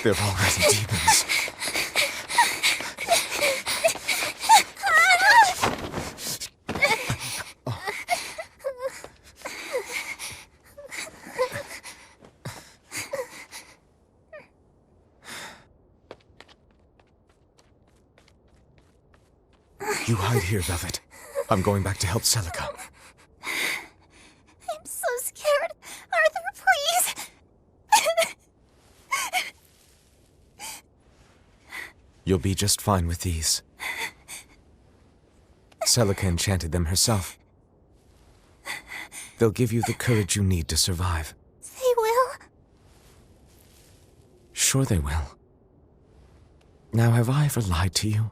They're already demons. You hide here, Velvet. I'm going back to help Celica. I'm so scared. Arthur, please. You'll be just fine with these. Celica enchanted them herself. They'll give you the courage you need to survive. They will? Sure they will. Now, have I ever lied to you?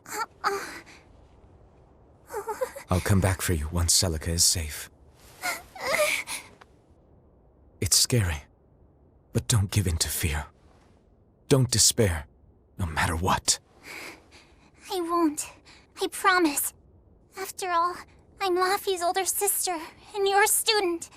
I'll come back for you once Celica is safe. It's scary, but don't give in to fear. Don't despair, no matter what. I won't. I promise. After all, I'm Laffy's older sister, and your student.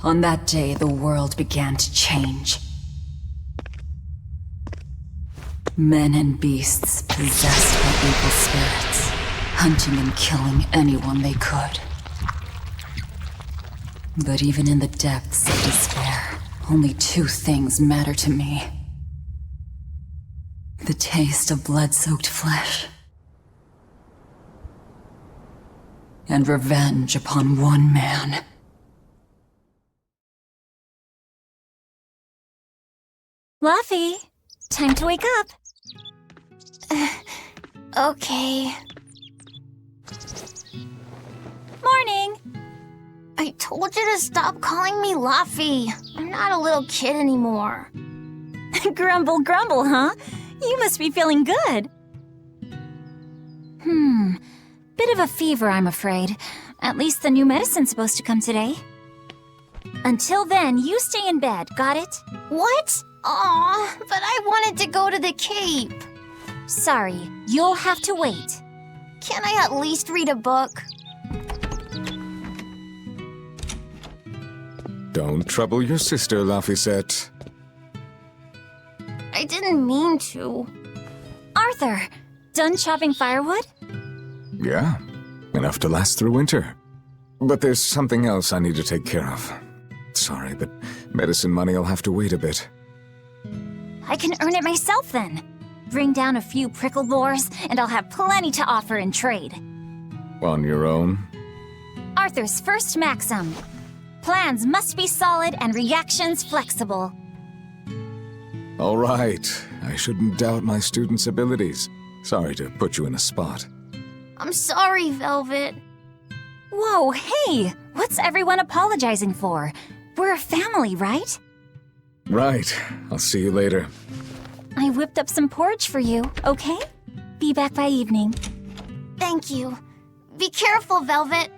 On that day, the world began to change. Men and beasts possessed by evil spirits, hunting and killing anyone they could. But even in the depths of despair, only two things matter to me. The taste of blood-soaked flesh, and revenge upon one man. Laffy, time to wake up. Okay. Morning. I told you to stop calling me Laffy. I'm not a little kid anymore. Grumble, grumble, huh? You must be feeling good. Bit of a fever, I'm afraid. At least the new medicine's supposed to come today. Until then, you stay in bed, got it? What? Aw, but I wanted to go to the Cape. Sorry, you'll have to wait. Can I at least read a book? Don't trouble your sister, Laphicette. I didn't mean to. Arthur, done chopping firewood? Yeah, enough to last through winter. But there's something else I need to take care of. Sorry, but medicine money'll have to wait a bit. I can earn it myself then. Bring down a few prickle boars, and I'll have plenty to offer in trade. On your own? Arthur's first maxim. Plans must be solid and reactions flexible. All right. I shouldn't doubt my students' abilities. Sorry to put you in a spot. I'm sorry, Velvet. Whoa, hey! What's everyone apologizing for? We're a family, right? Right. I'll see you later. I whipped up some porridge for you, okay? Be back by evening. Thank you. Be careful, Velvet.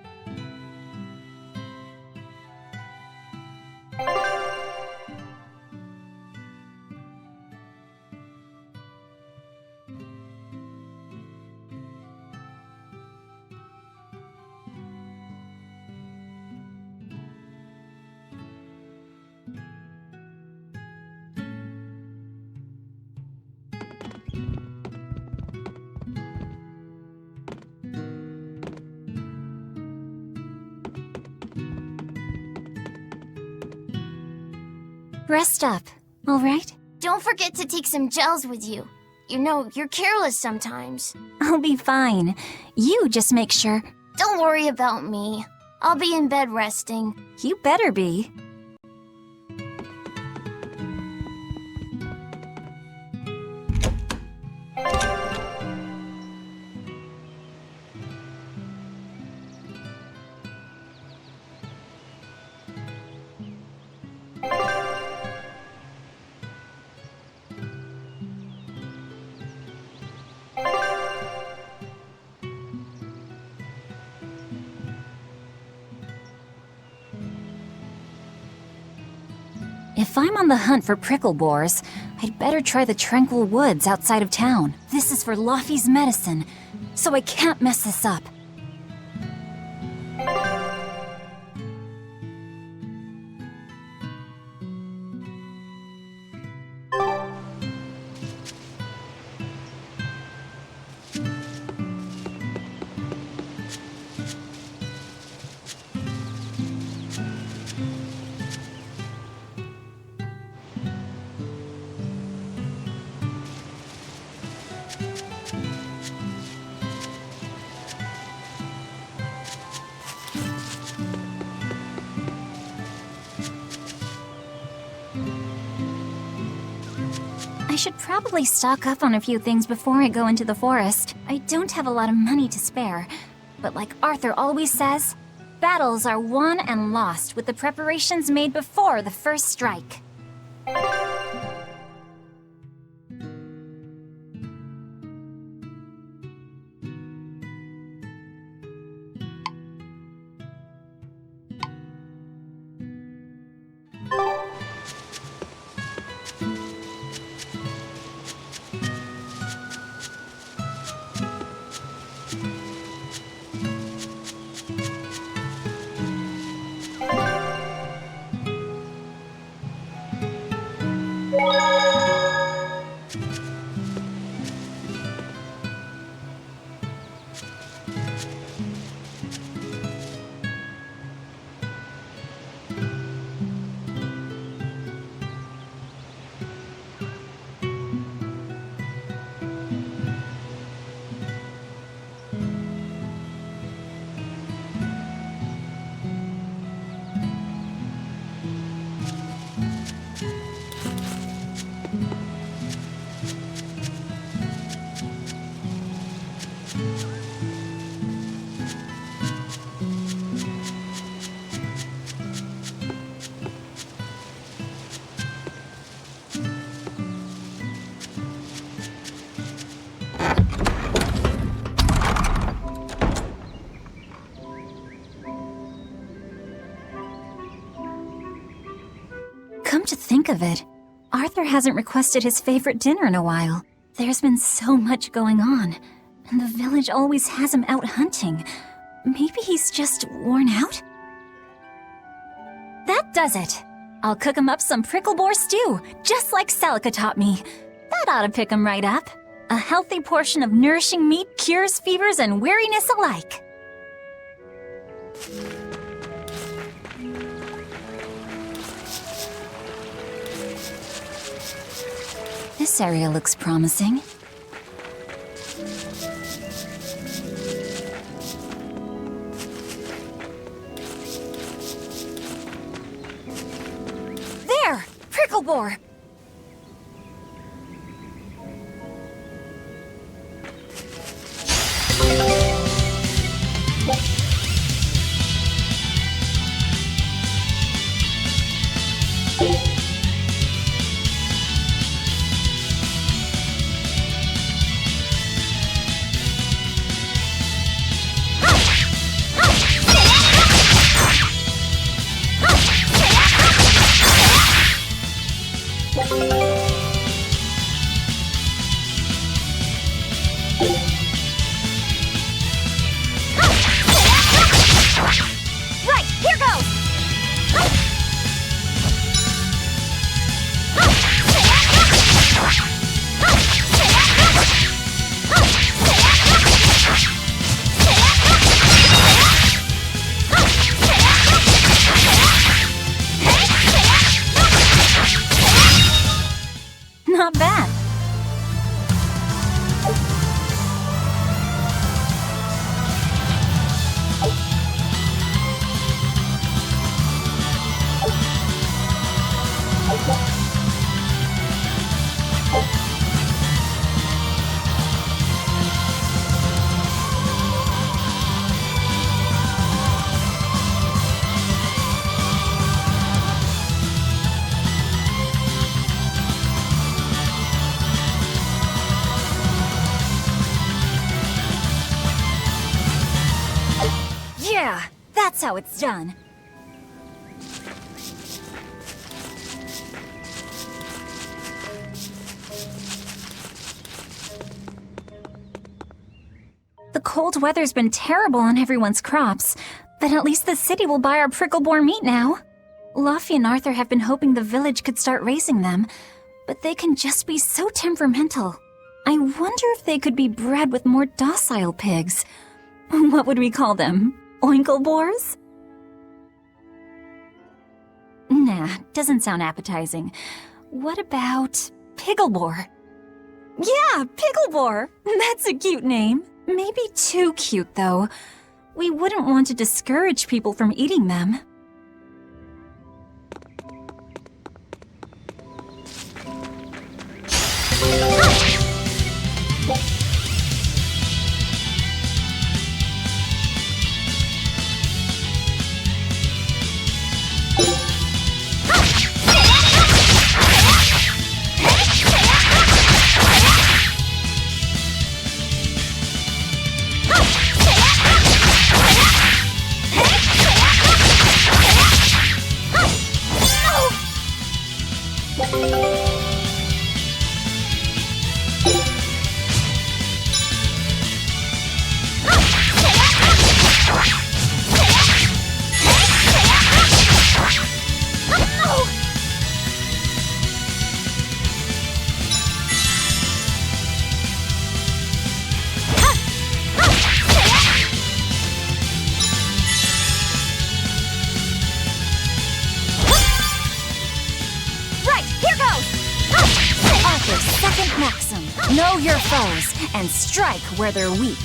Rest up, all right? Don't forget to take some gels with you. You know, you're careless sometimes. I'll be fine. You just make sure. Don't worry about me. I'll be in bed resting. You better be. If I'm on the hunt for prickle boars, I'd better try the tranquil woods outside of town. This is for Laufey's medicine, so I can't mess this up. I should probably stock up on a few things before I go into the forest. I don't have a lot of money to spare, but like Arthur always says, battles are won and lost with the preparations made before the first strike. Come to think of it, Arthur hasn't requested his favorite dinner in a while. There's been so much going on, and the village always has him out hunting. Maybe he's just worn out? That does it! I'll cook him up some prickle boar stew, just like Celica taught me. That ought to pick him right up. A healthy portion of nourishing meat cures fevers and weariness alike. This area looks promising. prickle boar! Right, here goes! Not bad. Yeah, that's how it's done. The cold weather's been terrible on everyone's crops, but at least the city will buy our prickle-boar meat now. Luffy and Arthur have been hoping the village could start raising them, but they can just be so temperamental. I wonder if they could be bred with more docile pigs. What would we call them? Oinkle-boars? Nah, doesn't sound appetizing. What about Pickleboar? Yeah, Pickleboar! That's a cute name. Maybe too cute, though. We wouldn't want to discourage people from eating them. Second maxim, know your foes and strike where they're weak.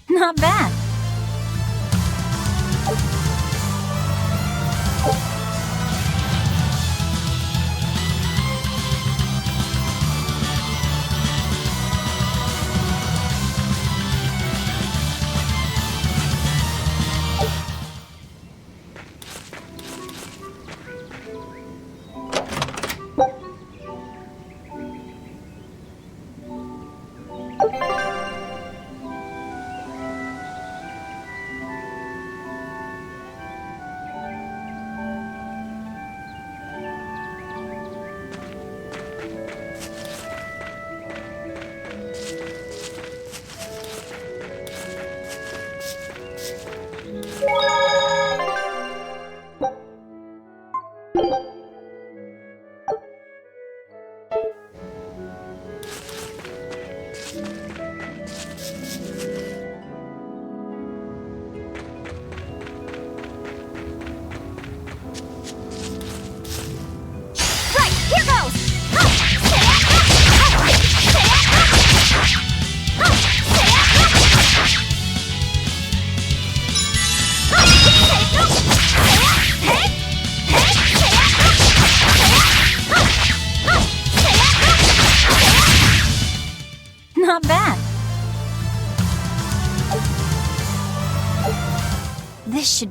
Not bad.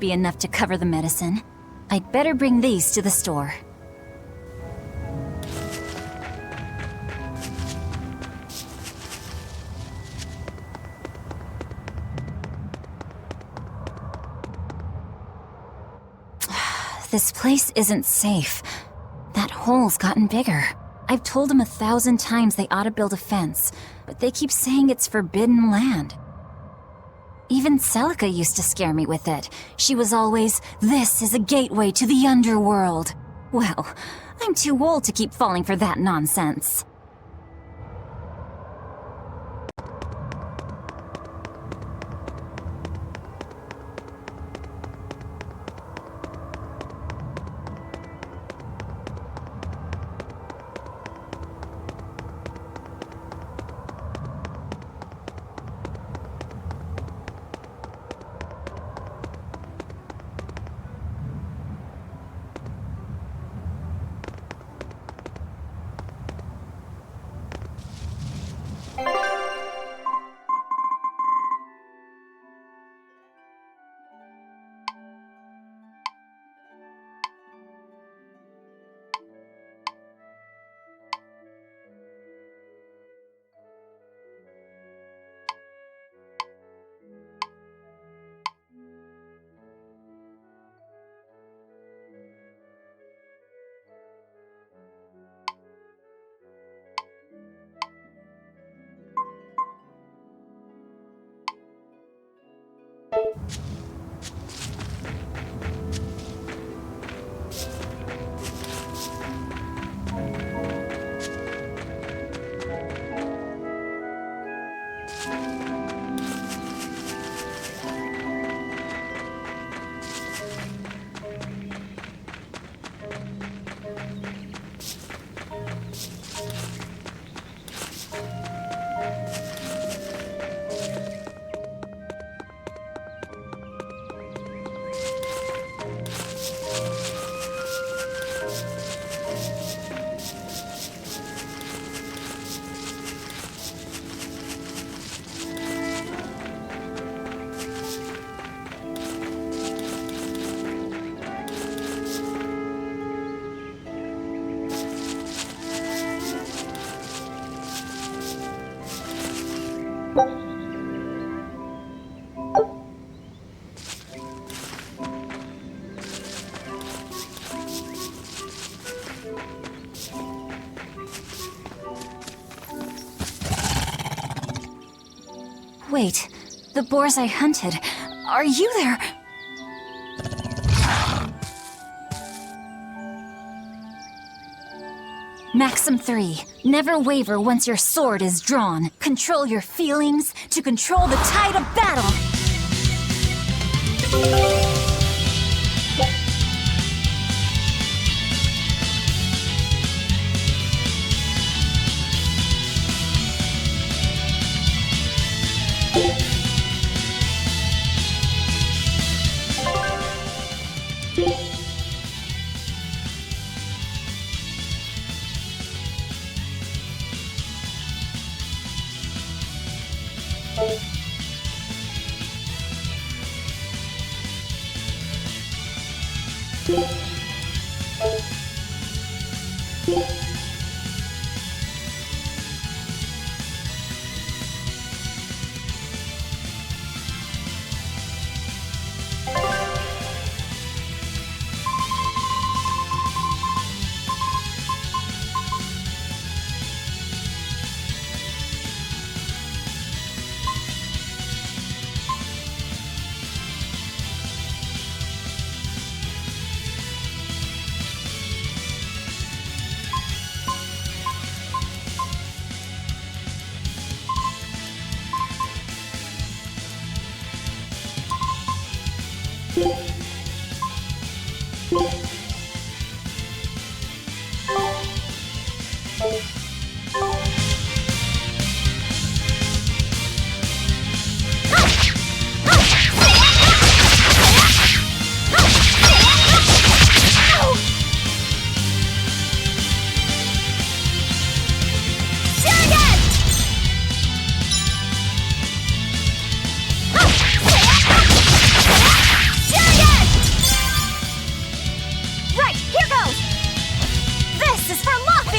be enough to cover the medicine. I'd better bring these to the store. This place isn't safe. That hole's gotten bigger. I've told them 1,000 times they ought to build a fence, but they keep saying it's forbidden land. Even Celica used to scare me with it. She was always, "This is a gateway to the underworld." Well, I'm too old to keep falling for that nonsense. Wait, the boars I hunted, are you there? Maxim 3. Never waver once your sword is drawn. Control your feelings to control the tide of battle!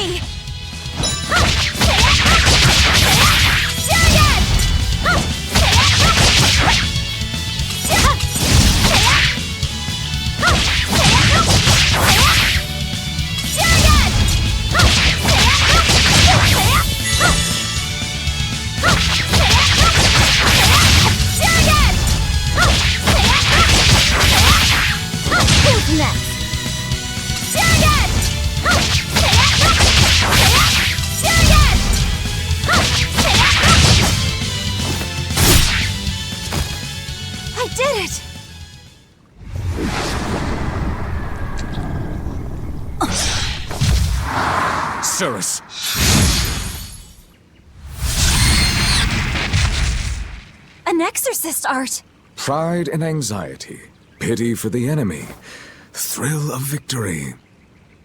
me! Who's next? I did it! Cirrus! An exorcist art! Pride and anxiety, pity for the enemy, thrill of victory.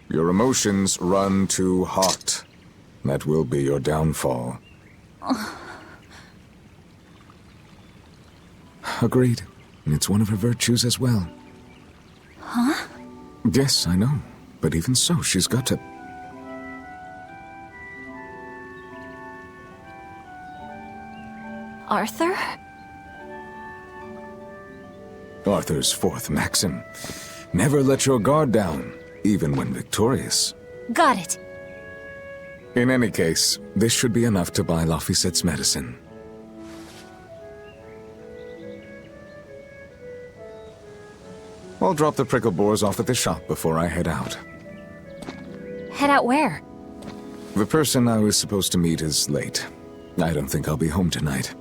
Your emotions run too hot. That will be your downfall. Agreed. It's one of her virtues as well. Huh? Yes, I know. But even so, she's got to... Arthur? Arthur's fourth maxim. Never let your guard down, even when victorious. Got it. In any case, this should be enough to buy Lafisette's medicine. I'll drop the prickle boars off at the shop before I head out. Head out where? The person I was supposed to meet is late. I don't think I'll be home tonight.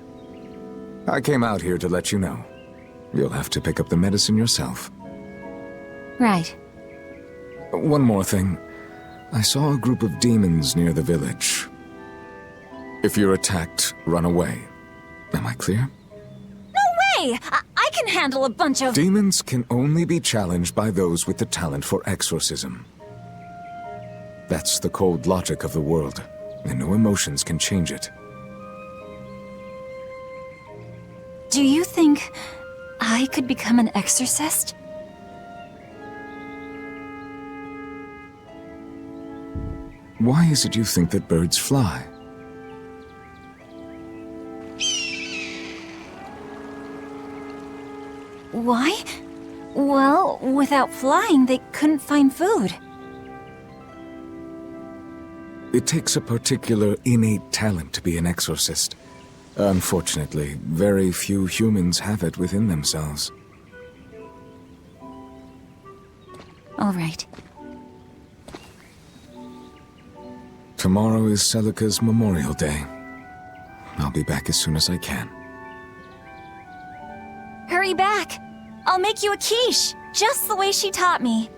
I came out here to let you know. You'll have to pick up the medicine yourself. Right. One more thing. I saw a group of demons near the village. If you're attacked, run away. Am I clear? Hey! I can handle a bunch of... Demons can only be challenged by those with the talent for exorcism. That's the cold logic of the world, and no emotions can change it. Do you think I could become an exorcist? Why is it you think that birds fly? Why? Well, without flying, they couldn't find food. It takes a particular innate talent to be an exorcist. Unfortunately, very few humans have it within themselves. All right. Tomorrow is Celica's Memorial Day. I'll be back as soon as I can. Hurry back! I'll make you a quiche, just the way she taught me.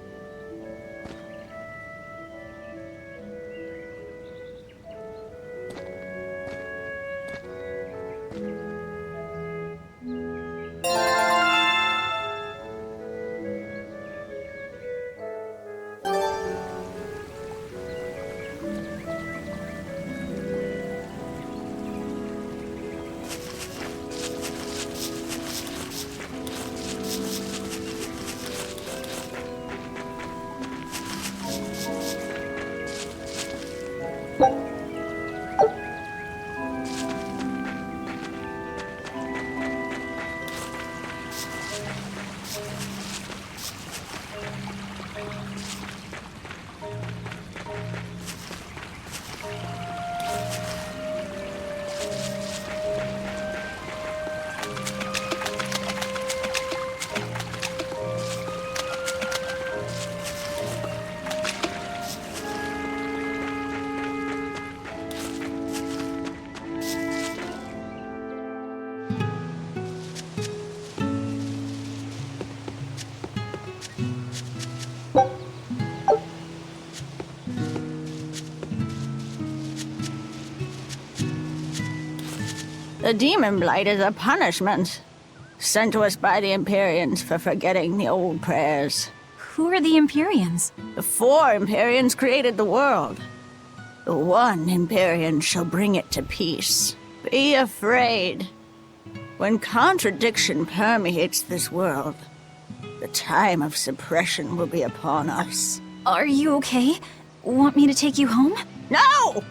The demon blight is a punishment, sent to us by the Empyreans for forgetting the old prayers. Who are the Empyreans? The 4 Empyreans created the world. The 1 Empyrean shall bring it to peace. Be afraid. When contradiction permeates this world, the time of suppression will be upon us. Are you okay? want me to take you home? No!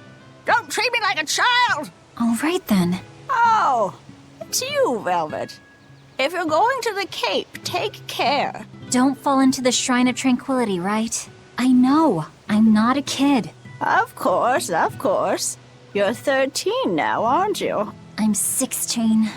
Don't treat me like a child! All right, then. Oh, it's you, Velvet. If you're going to the Cape, take care. Don't fall into the Shrine of Tranquility, right? I know. I'm not a kid. Of course, of course. You're 13 now, aren't you? I'm 16.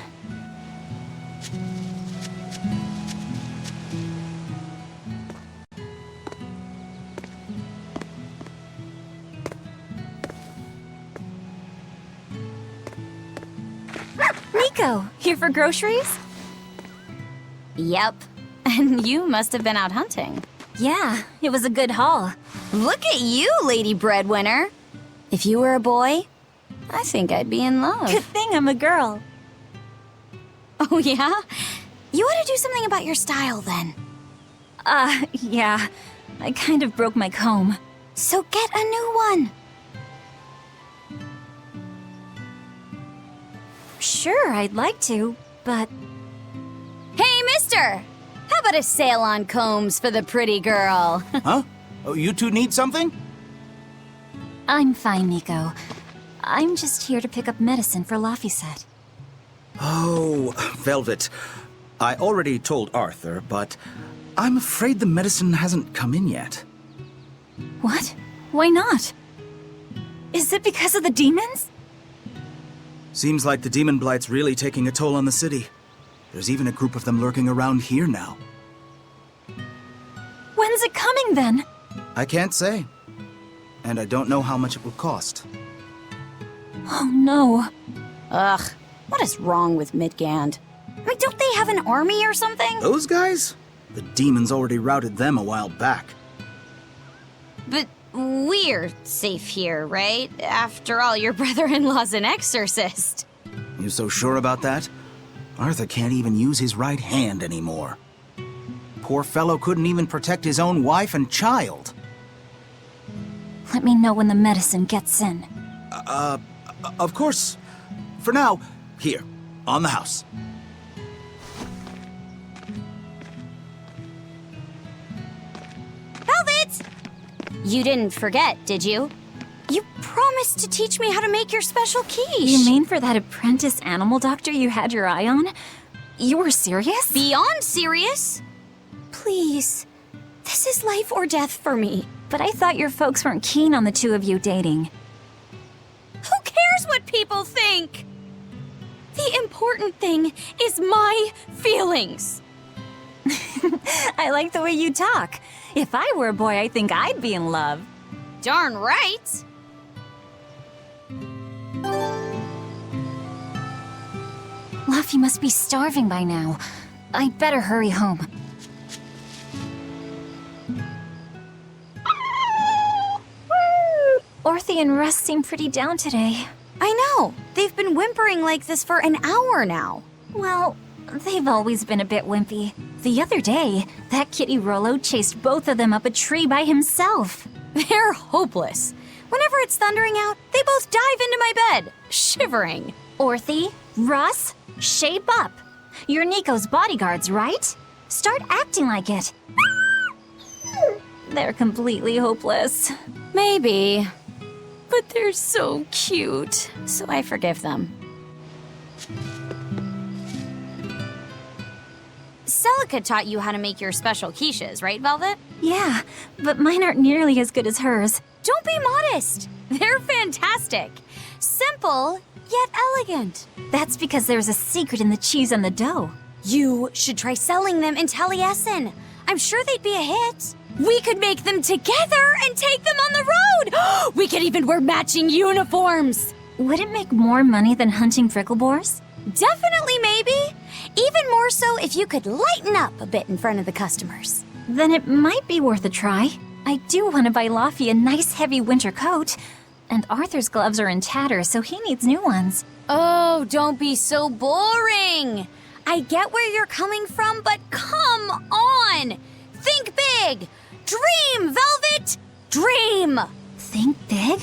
Nico, here for groceries? Yep. And you must have been out hunting. Yeah, it was a good haul. Look at you, Lady Breadwinner. If you were a boy, I think I'd be in love. Good thing I'm a girl. Oh, yeah? You ought to do something about your style, then. Yeah. I kind of broke my comb. So get a new one. Sure, I'd like to, but... Hey, mister! How about a sale on combs for the pretty girl? Huh? Oh, you two need something? I'm fine, Nico. I'm just here to pick up medicine for Laphicet. Oh, Velvet. I already told Arthur, but I'm afraid the medicine hasn't come in yet. What? Why not? Is it because of the demons? Seems like the demon blight's really taking a toll on the city. There's even a group of them lurking around here now. When's it coming, then? I can't say. And I don't know how much it will cost. Oh, no. Ugh, what is wrong with Midgand? I mean, don't they have an army or something? Those guys? The demons already routed them a while back. But we're safe here, right? After all, your brother-in-law's an exorcist. You so sure about that? Arthur can't even use his right hand anymore. Poor fellow couldn't even protect his own wife and child. Let me know when the medicine gets in. Of course. For now, here, on the house. Velvet! You didn't forget, did you? You promised to teach me how to make your special quiche. You mean for that apprentice animal doctor you had your eye on? You were serious? Beyond serious? Please. This is life or death for me. But I thought your folks weren't keen on the two of you dating. Who cares what people think? The important thing is my feelings. I like the way you talk. If I were a boy, I think I'd be in love. Darn right. Luffy must be starving by now. I'd better hurry home. Orthe and Russ seem pretty down today. I know. They've been whimpering like this for an hour now. Well, they've always been a bit wimpy. The other day, that kitty Rollo chased both of them up a tree by himself. They're hopeless. Whenever it's thundering out, they both dive into my bed, shivering. Orthe, Russ, shape up. You're Nico's bodyguards, right? Start acting like it. They're completely hopeless. Maybe. But they're so cute, so I forgive them. Celica taught you how to make your special quiches, right, Velvet? Yeah, but mine aren't nearly as good as hers. Don't be modest. They're fantastic. Simple, yet elegant. That's because there's a secret in the cheese and the dough. You should try selling them in Taliesin. I'm sure they'd be a hit. We could make them together and take them on the road! We could even wear matching uniforms! Would it make more money than hunting fricklebores? Definitely, maybe. Even more so if you could lighten up a bit in front of the customers. Then it might be worth a try. I do want to buy Laffy a nice heavy winter coat. And Arthur's gloves are in tatters, so he needs new ones. Oh, don't be so boring! I get where you're coming from, but come on! Think big! Dream, Velvet! Dream! Think big?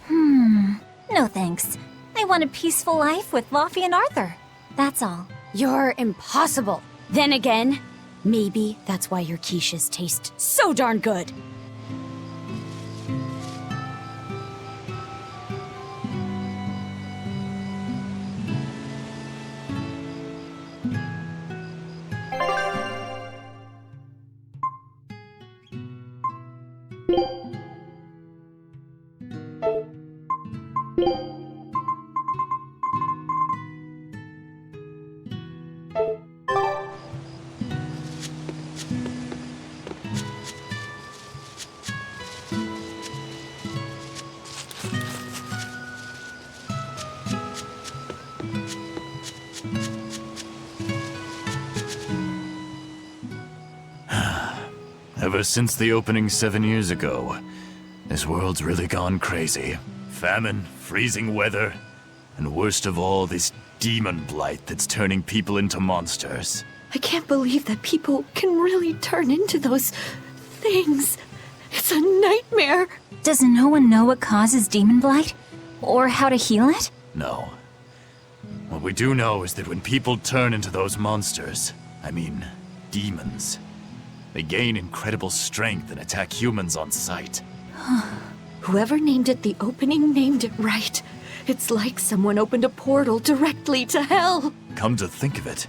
No thanks. I want a peaceful life with Laffy and Arthur. That's all. You're impossible. Then again, maybe that's why your quiches taste so darn good. Ever since the opening 7 years ago, this world's really gone crazy. Famine, freezing weather, and worst of all, this demon blight that's turning people into monsters. I can't believe that people can really turn into those things. It's a nightmare. Does no one know what causes demon blight? Or how to heal it? No. What we do know is that when people turn into those monsters, I mean, demons, they gain incredible strength and attack humans on sight. Whoever named it the opening named it right. It's like someone opened a portal directly to hell. Come to think of it,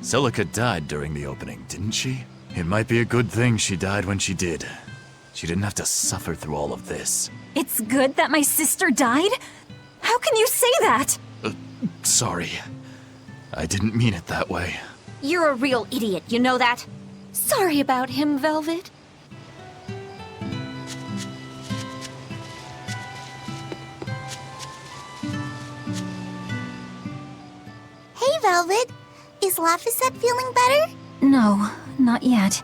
Celica died during the opening, didn't she? It might be a good thing she died when she did. She didn't have to suffer through all of this. It's good that my sister died? How can you say that? Sorry. I didn't mean it that way. You're a real idiot, you know that? Sorry about him, Velvet. Hey, Velvet. Is Laphicet feeling better? No, not yet.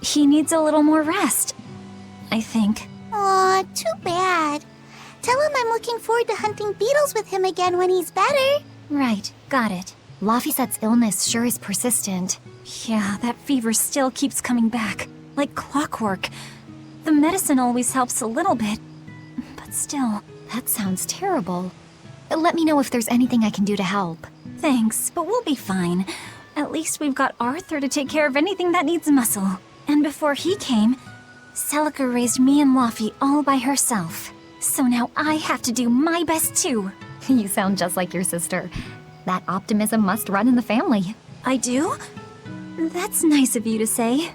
He needs a little more rest, I think. Aw, too bad. Tell him I'm looking forward to hunting beetles with him again when he's better. Right, got it. Laphicet's illness sure is persistent. Yeah, that fever still keeps coming back, like clockwork. The medicine always helps a little bit, but still. That sounds terrible. Let me know if there's anything I can do to help. Thanks, but we'll be fine. At least we've got Arthur to take care of anything that needs muscle. And before he came, Celica raised me and Laffy all by herself. So now I have to do my best too. You sound just like your sister. That optimism must run in the family. I do? That's nice of you to say.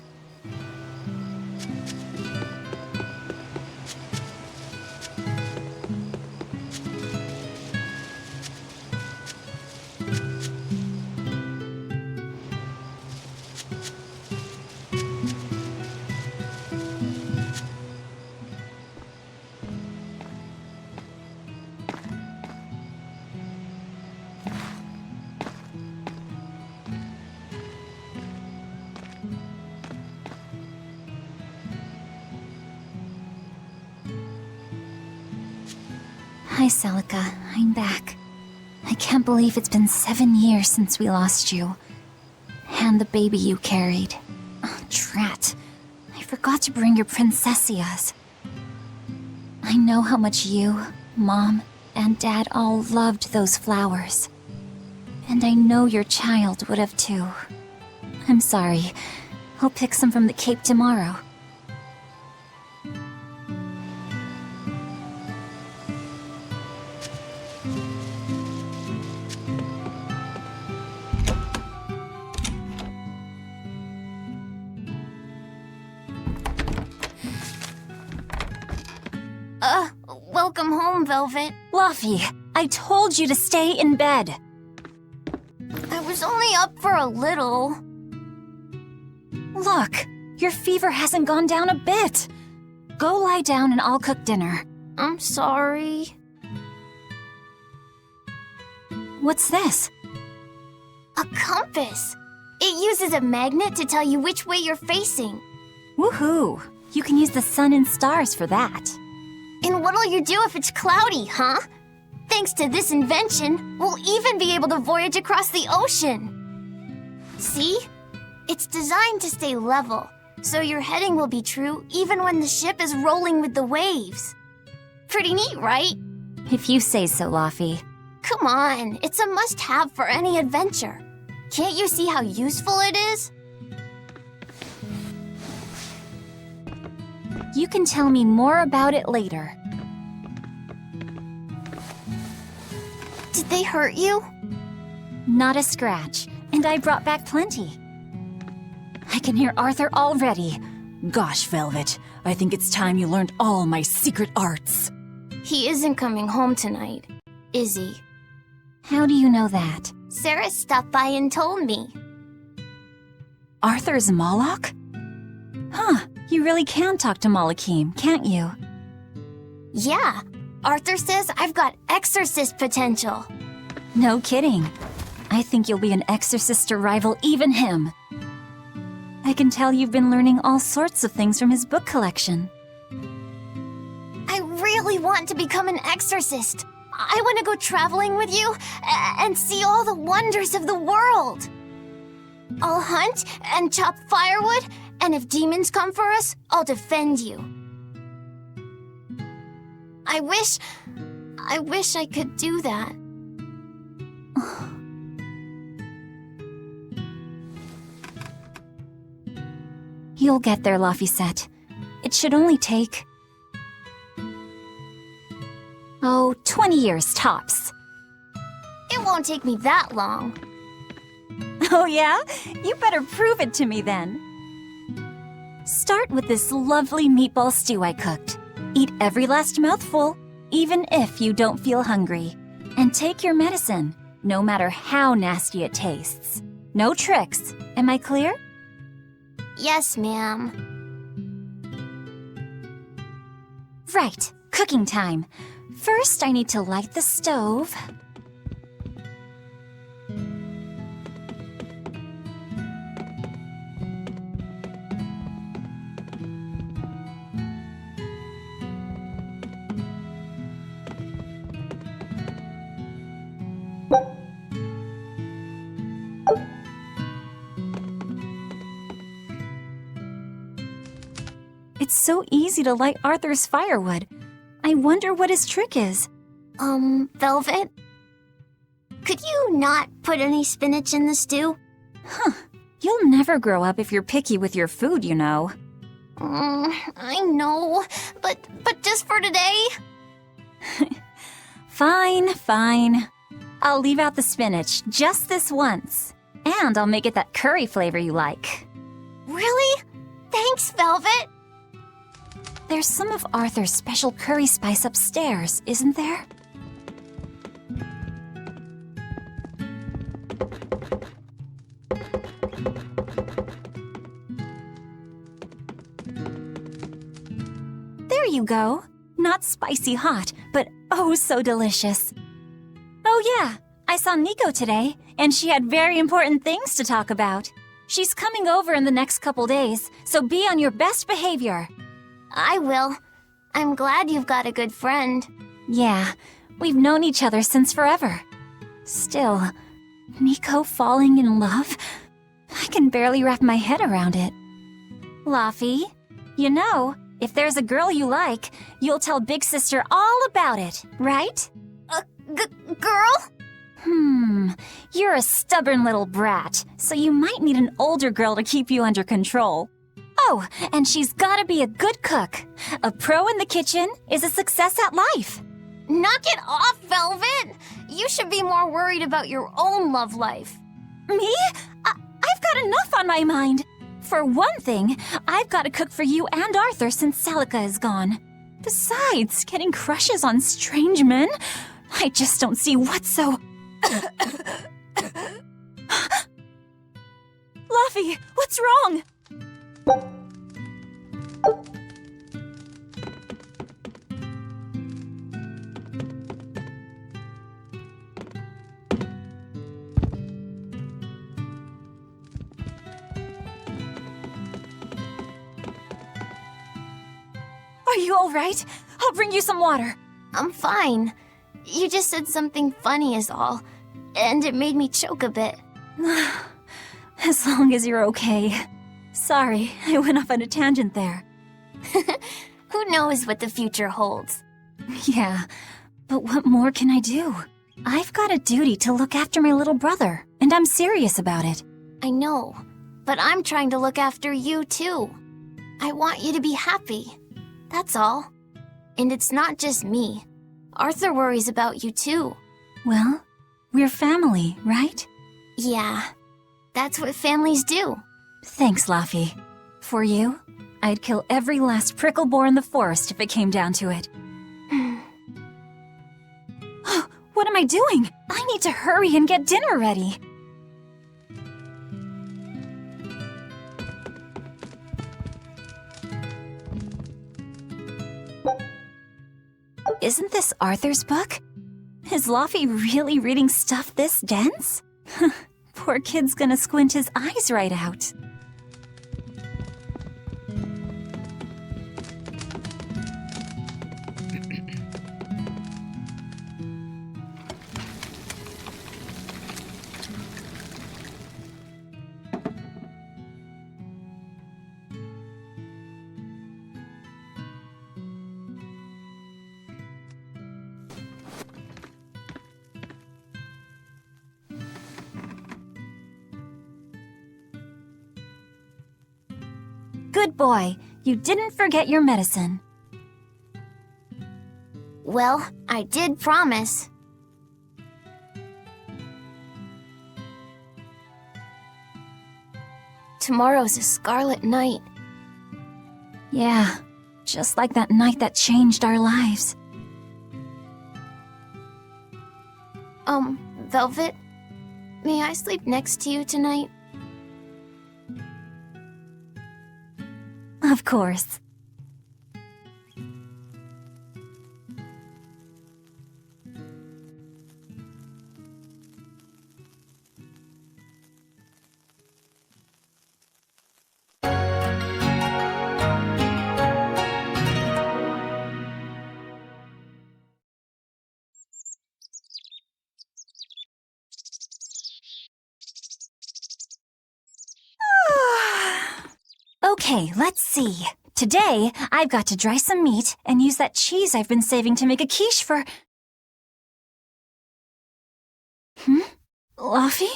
Hi, Celica. I'm back. I can't believe it's been 7 years since we lost you. And the baby you carried. Oh, drat. I forgot to bring your princessias. I know how much you, Mom, and Dad all loved those flowers. And I know your child would have too. I'm sorry. I'll pick some from the cape tomorrow. Welcome home, Velvet. Laffy, I told you to stay in bed. I was only up for a little. Look, your fever hasn't gone down a bit. Go lie down and I'll cook dinner. I'm sorry. What's this? A compass. It uses a magnet to tell you which way you're facing. Woohoo! You can use the sun and stars for that. And what'll you do if it's cloudy, huh? Thanks to this invention, we'll even be able to voyage across the ocean. See? It's designed to stay level, so your heading will be true even when the ship is rolling with the waves. Pretty neat, right? If you say so, Laffy. Come on, it's a must-have for any adventure. Can't you see how useful it is? You can tell me more about it later. Did they hurt you? Not a scratch, and I brought back plenty. I can hear Arthur already. Gosh, Velvet, I think it's time you learned all my secret arts. He isn't coming home tonight, is he? How do you know that? Sarah stopped by and told me. Arthur's Moloch? Huh, you really can talk to Malakim, can't you? Yeah, Arthur says I've got exorcist potential. No kidding. I think you'll be an exorcist to rival even him. I I can tell you've been learning all sorts of things from his book collection. I really want to become an exorcist. I want to go traveling with you and see all the wonders of the world. I'll hunt and chop firewood, and if demons come for us, I'll defend you. I wish I could do that. You'll get there, Laphicet. It should only take... 20 years tops. It won't take me that long. Oh yeah? You better prove it to me then. Start with this lovely meatball stew I cooked. Eat every last mouthful, even if you don't feel hungry. And take your medicine, no matter how nasty it tastes. No tricks. Am I clear? Yes, ma'am. Right, cooking time. First, I need to light the stove. It's so easy to light Arthur's firewood. I wonder what his trick is. Velvet? Could you not put any spinach in the stew? You'll never grow up if you're picky with your food, you know. I know, but just for today? Fine. I'll leave out the spinach just this once. And I'll make it that curry flavor you like. Really? Thanks, Velvet. There's some of Arthur's special curry spice upstairs, isn't there? There you go. Not spicy hot, but oh so delicious. Oh yeah, I saw Nico today, and she had very important things to talk about. She's coming over in the next couple days, so be on your best behavior. I will. I'm glad you've got a good friend. Yeah, we've known each other since forever. Still, Nico falling in love? I can barely wrap my head around it. Laphi, you know, if there's a girl you like, you'll tell Big Sister all about it, right? Girl? You're a stubborn little brat, so you might need an older girl to keep you under control. Oh, and she's gotta be a good cook. A pro in the kitchen is a success at life. Knock it off, Velvet! You should be more worried about your own love life. Me? I've got enough on my mind. For one thing, I've got to cook for you and Arthur since Celica is gone. Besides, getting crushes on strange men? I just don't see what's so... Luffy, what's wrong? Are you all right? I'll bring you some water. I'm fine. You just said something funny is all, and it made me choke a bit. As long as you're okay. Sorry, I went off on a tangent there. Who knows what the future holds? Yeah, but what more can I do? I've got a duty to look after my little brother, and I'm serious about it. I know, but I'm trying to look after you too. I want you to be happy. That's all. And it's not just me. Arthur worries about you too. Well, we're family, right? Yeah, that's what families do. Thanks, Laffy. For you, I'd kill every last prickle boar in the forest if it came down to it. What am I doing? I need to hurry and get dinner ready. Isn't this Arthur's book? Is Laffy really reading stuff this dense? Poor kid's gonna squint his eyes right out. Good boy. You didn't forget your medicine. Well, I did promise. Tomorrow's a scarlet night. Yeah, just like that night that changed our lives. Velvet, may I sleep next to you tonight? Of course. Okay, let's see. Today, I've got to dry some meat and use that cheese I've been saving to make a quiche for... Luffy?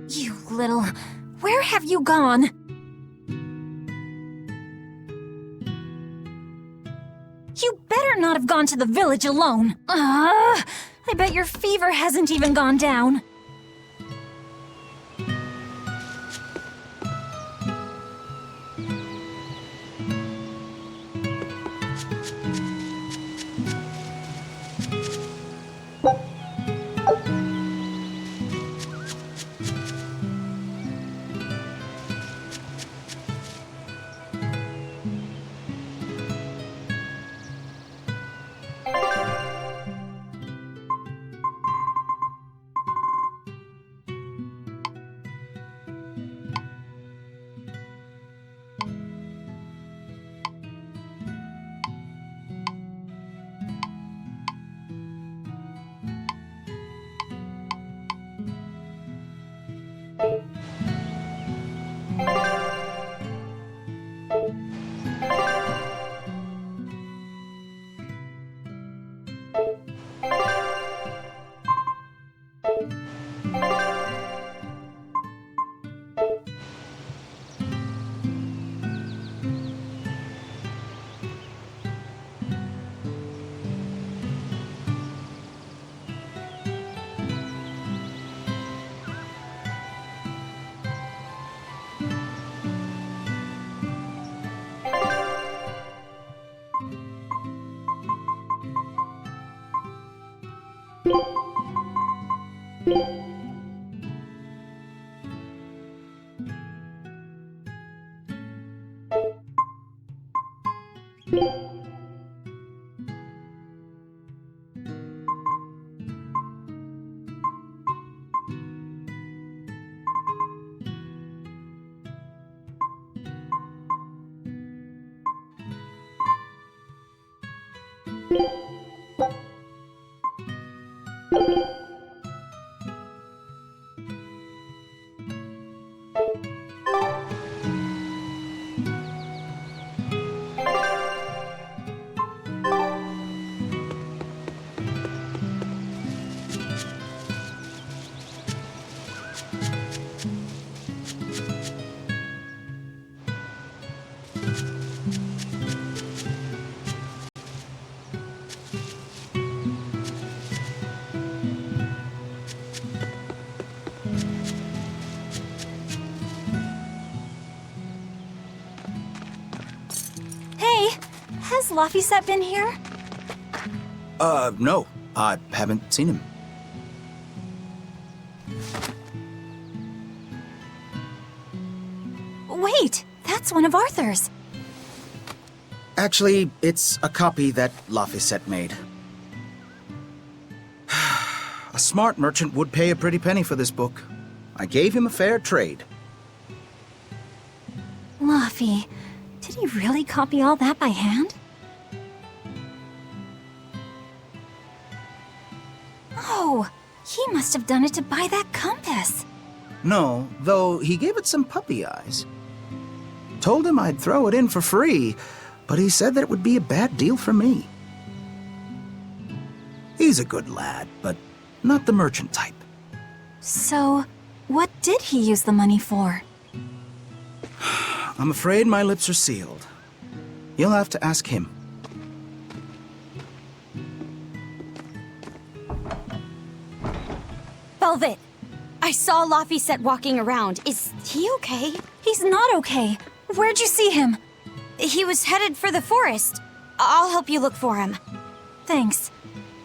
You little... Where have you gone? You better not have gone to the village alone. I bet your fever hasn't even gone down. Has Laphicet been here? No. I haven't seen him. Wait, that's one of Arthur's. Actually, it's a copy that Laphicet made. A smart merchant would pay a pretty penny for this book. I gave him a fair trade. Laffy, did he really copy all that by hand? Oh, he must have done it to buy that compass. No, though he gave it some puppy eyes. Told him I'd throw it in for free, but he said that it would be a bad deal for me. He's a good lad, but not the merchant type. So, what did he use the money for? I'm afraid my lips are sealed. You'll have to ask him. Velvet! I saw Laphicet walking around. Is he okay? He's not okay. Where'd you see him? He was headed for the forest. I'll help you look for him. Thanks.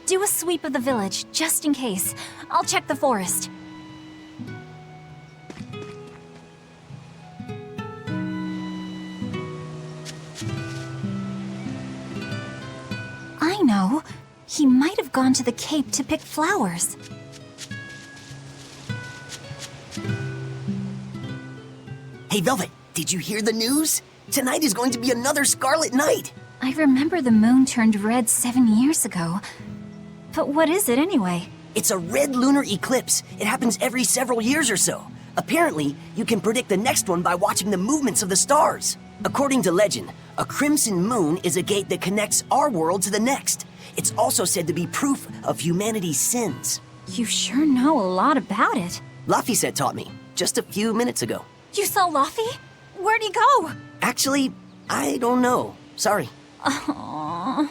Do a sweep of the village, just in case. I'll check the forest. I know. He might have gone to the Cape to pick flowers. Hey, Velvet, did you hear the news? Tonight is going to be another Scarlet Night. I remember the moon turned red 7 years ago. But what is it anyway? It's a red lunar eclipse. It happens every several years or so. Apparently, you can predict the next one by watching the movements of the stars. According to legend, a crimson moon is a gate that connects our world to the next. It's also said to be proof of humanity's sins. You sure know a lot about it. Laphicet taught me, just a few minutes ago. You saw Laphi? Where'd he go? Actually, I don't know. Sorry. Aww.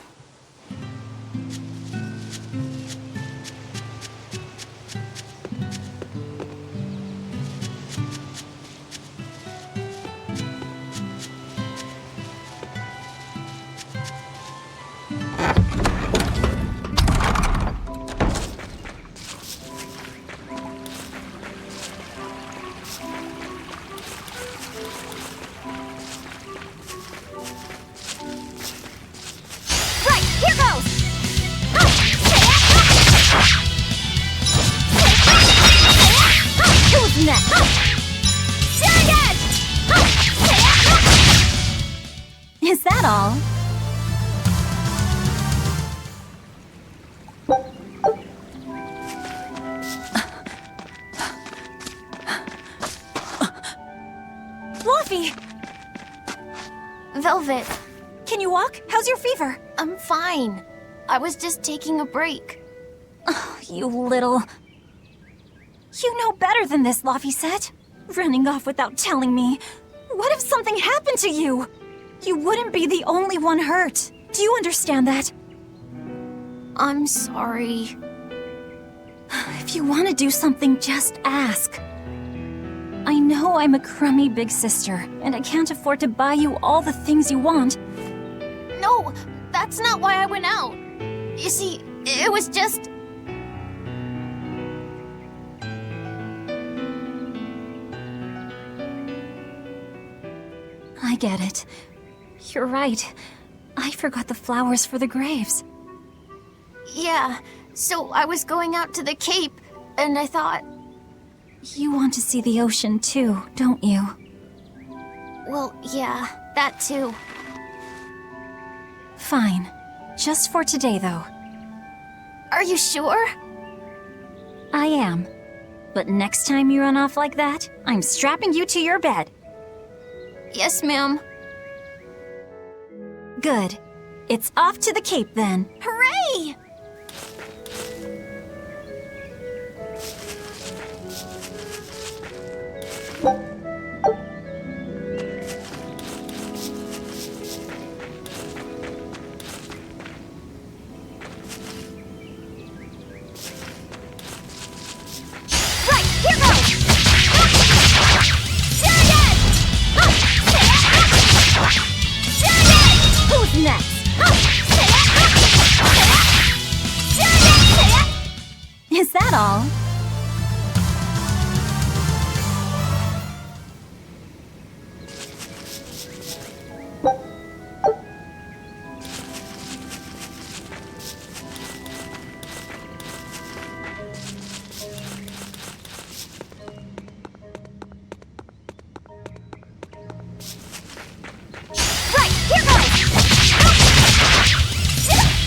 Is that all? Fluffy! Velvet, Can you walk? How's your fever? I'm fine. I was just taking a break. Oh, you little... You know better than this, Laphicet. Running off without telling me. What if something happened to you? You wouldn't be the only one hurt. Do you understand that? I'm sorry. If you want to do something, just ask. I know I'm a crummy big sister, and I can't afford to buy you all the things you want. No, that's not why I went out. You see, it was just... I get it. You're right. I forgot the flowers for the graves. Yeah, so I was going out to the Cape, and I thought... You want to see the ocean too, don't you? Well, yeah, that too. Fine. Just for today, though. Are you sure? I am. But next time you run off like that, I'm strapping you to your bed. Yes, ma'am. Good. It's off to the Cape then. Hooray! Right, here goes! Who's next? Is that all? Right, here goes! Who's next?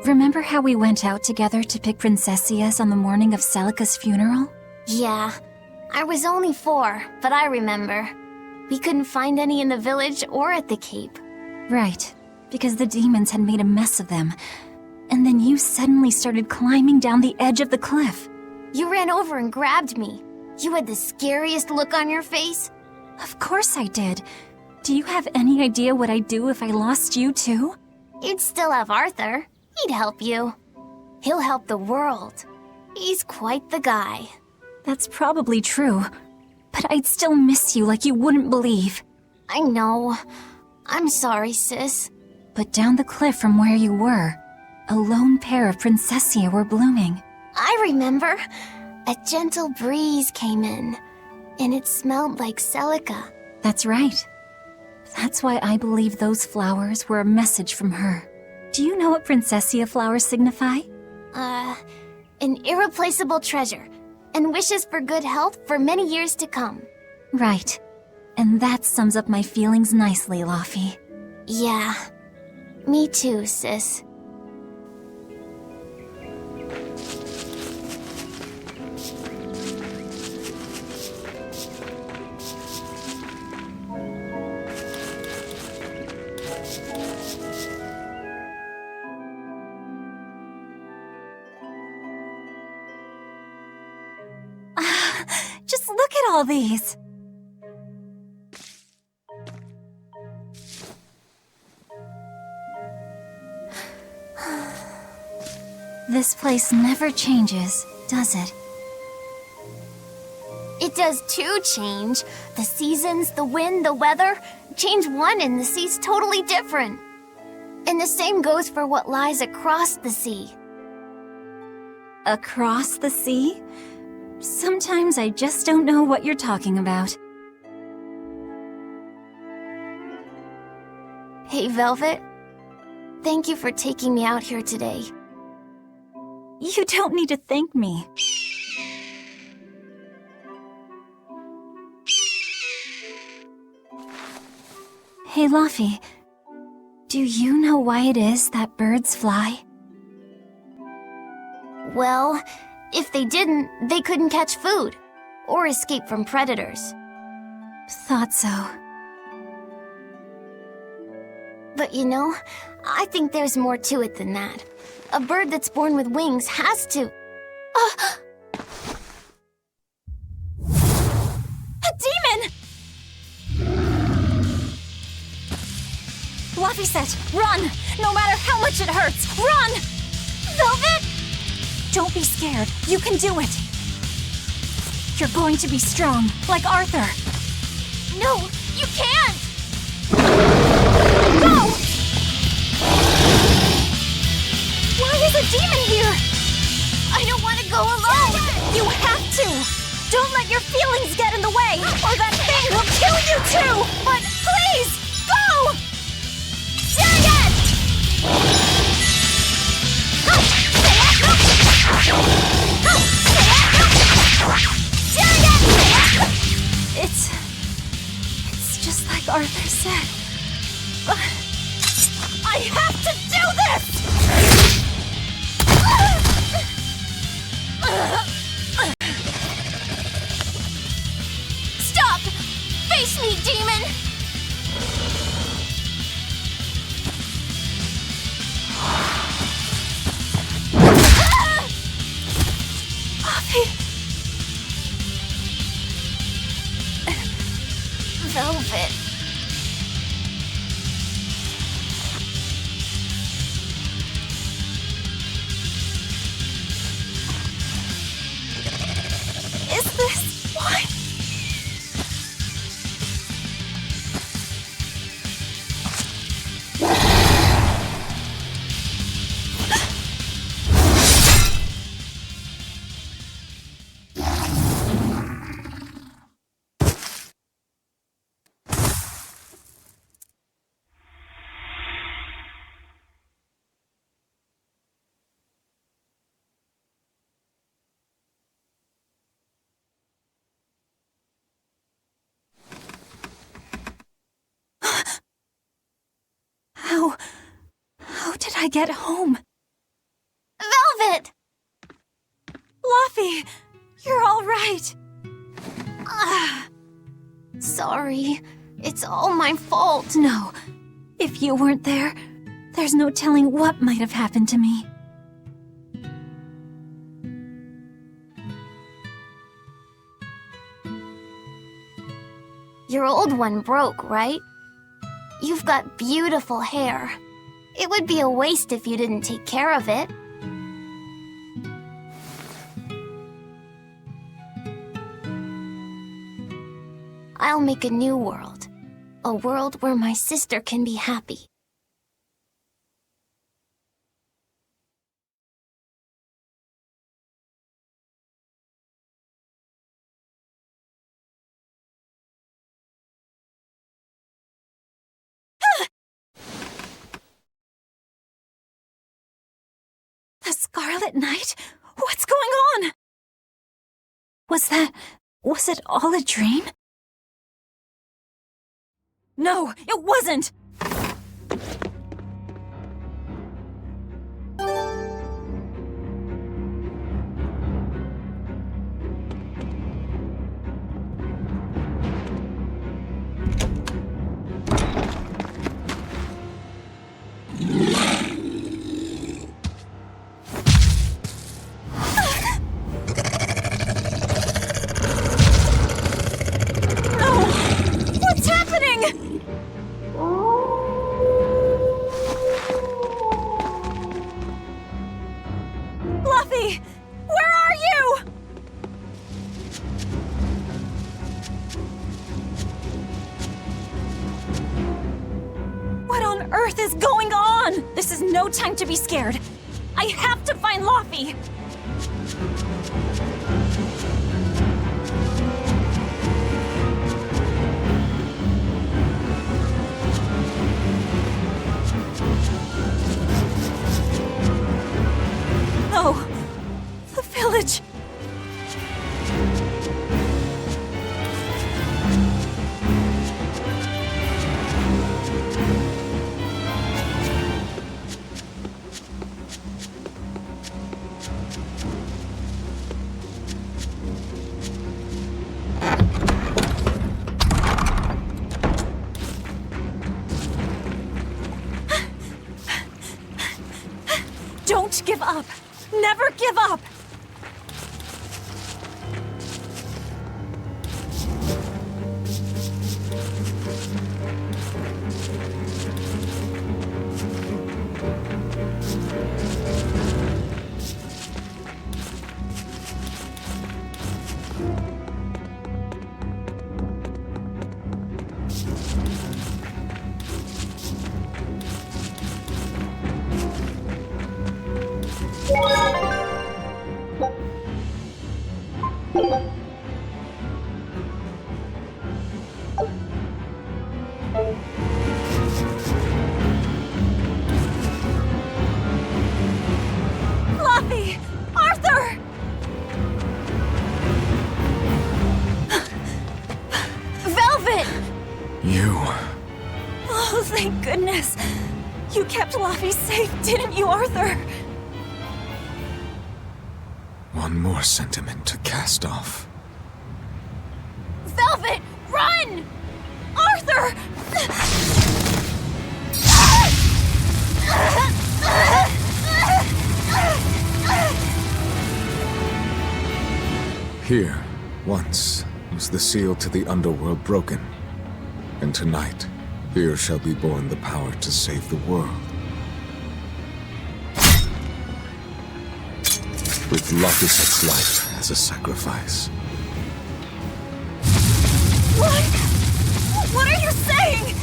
Remember how we went out together to pick princessias on the morning of Celica's funeral? Yeah. I was only 4, but I remember. We couldn't find any in the village or at the Cape. Right, because the demons had made a mess of them. And then you suddenly started climbing down the edge of the cliff. You ran over and grabbed me. You had the scariest look on your face. Of course I did. Do you have any idea what I'd do if I lost you too? You'd still have Arthur. He'd help you. He'll help the world. He's quite the guy. That's probably true. But I'd still miss you like you wouldn't believe. I know. I'm sorry, sis. But down the cliff from where you were, a lone pair of princessia were blooming. I remember. A gentle breeze came in, and it smelled like Celica. That's right. That's why I believe those flowers were a message from her. Do you know what princessia flowers signify? An irreplaceable treasure, and wishes for good health for many years to come. Right. And that sums up my feelings nicely, Laufey. Yeah. Me too, sis. Just look at all these. This place never changes, does it? It does too change. The seasons, the wind, the weather. Change one and the sea's totally different. And the same goes for what lies across the sea. Across the sea? Sometimes I just don't know what you're talking about. Hey, Velvet. Thank you for taking me out here today. You don't need to thank me. Hey, Laufey. Do you know why it is that birds fly? Well, if they didn't, they couldn't catch food or escape from predators. Thought so. But you know, I think there's more to it than that. A bird that's born with wings has to... A demon! Laufey said, run! No matter how much it hurts, run! Velvet! Don't be scared. You can do it. You're going to be strong, like Arthur. No, you can't! Go! Why is a demon here? I don't want to go alone! You have to! Don't let your feelings get in the way, or that thing will kill you too! But please, go! It's just like Arthur said. But I have to do this! Stop! Face me, demon! Velvet. Is this why? How did I get home? Velvet! Luffy, you're all right. Sorry. It's all my fault. No, if you weren't there, there's no telling what might have happened to me. Your old one broke, right? You've got beautiful hair. It would be a waste if you didn't take care of it. I'll make a new world. A world where my sister can be happy. The Scarlet Knight? What's going on? Was it all a dream? No, it wasn't! Luffy! Where are you? What on earth is going on? This is no time to be scared. I have to find Luffy! No! The village! Don't give up! Never give up! Luffy! Arthur! Velvet! You. Oh, thank goodness. You kept Luffy safe, didn't you, Arthur? One more sentiment to cast off. Velvet, run! Arthur! Here, once, was the seal to the underworld broken. And tonight, here shall be born the power to save the world. With Lapiset's life as a sacrifice. What? What are you saying?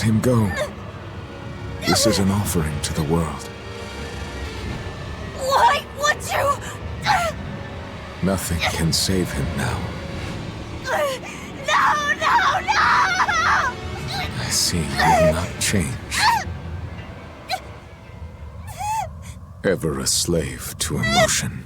him go. This is an offering to the world. Why would you? Nothing can save him now. No! I see you will not change. Ever a slave to emotion.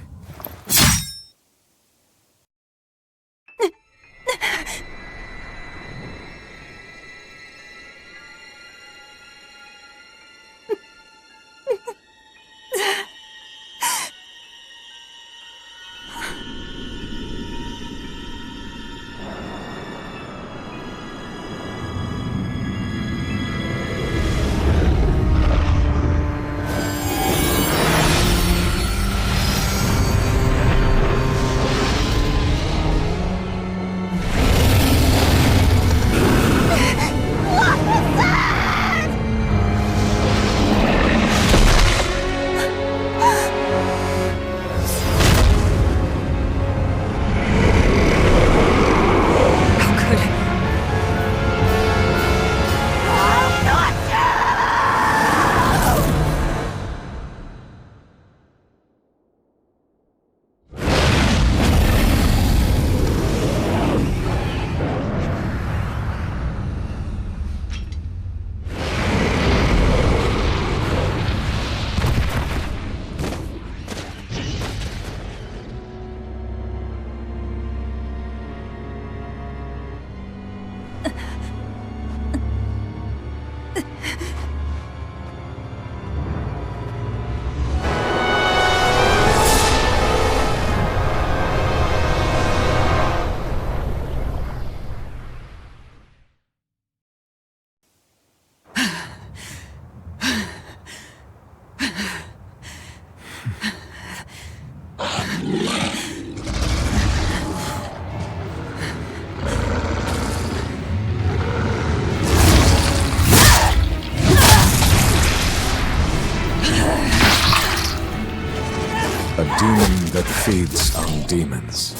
A demon that feeds on demons.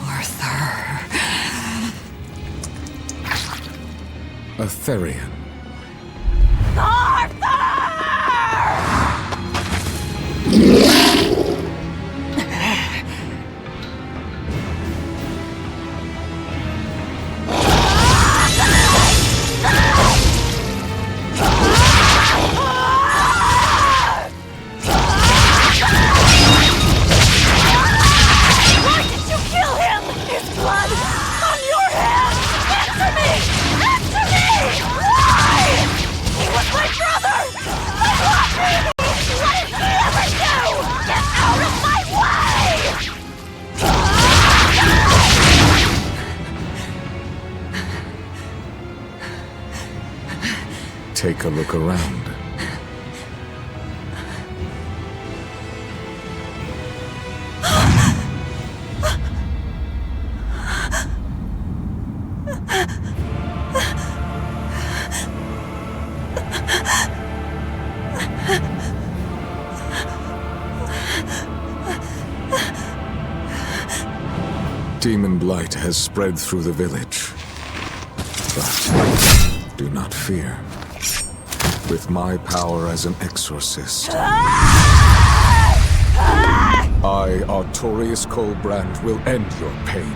Arthur. A Therian. Take a look around. Demon blight has spread through the village. But do not fear. With my power as an exorcist, I, Artorius Colbrand, will end your pain.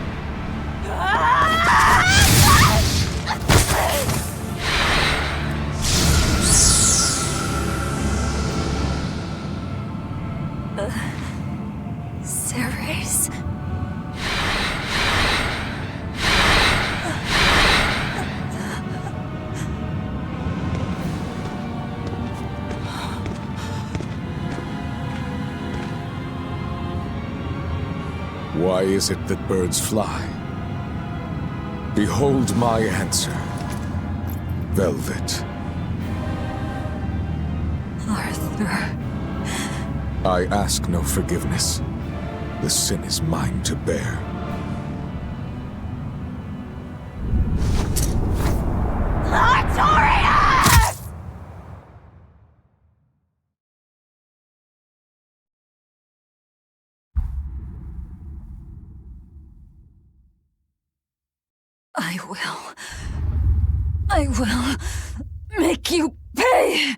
Ceres. Why is it that birds fly? Behold my answer. Velvet. Arthur. I ask no forgiveness. The sin is mine to bear. I will make you pay!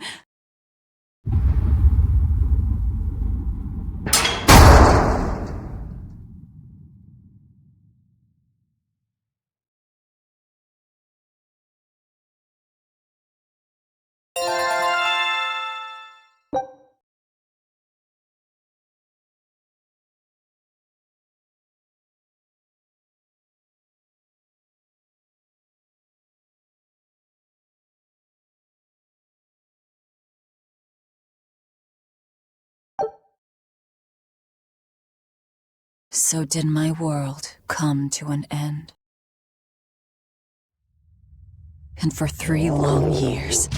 So did my world come to an end. And for 3 long years,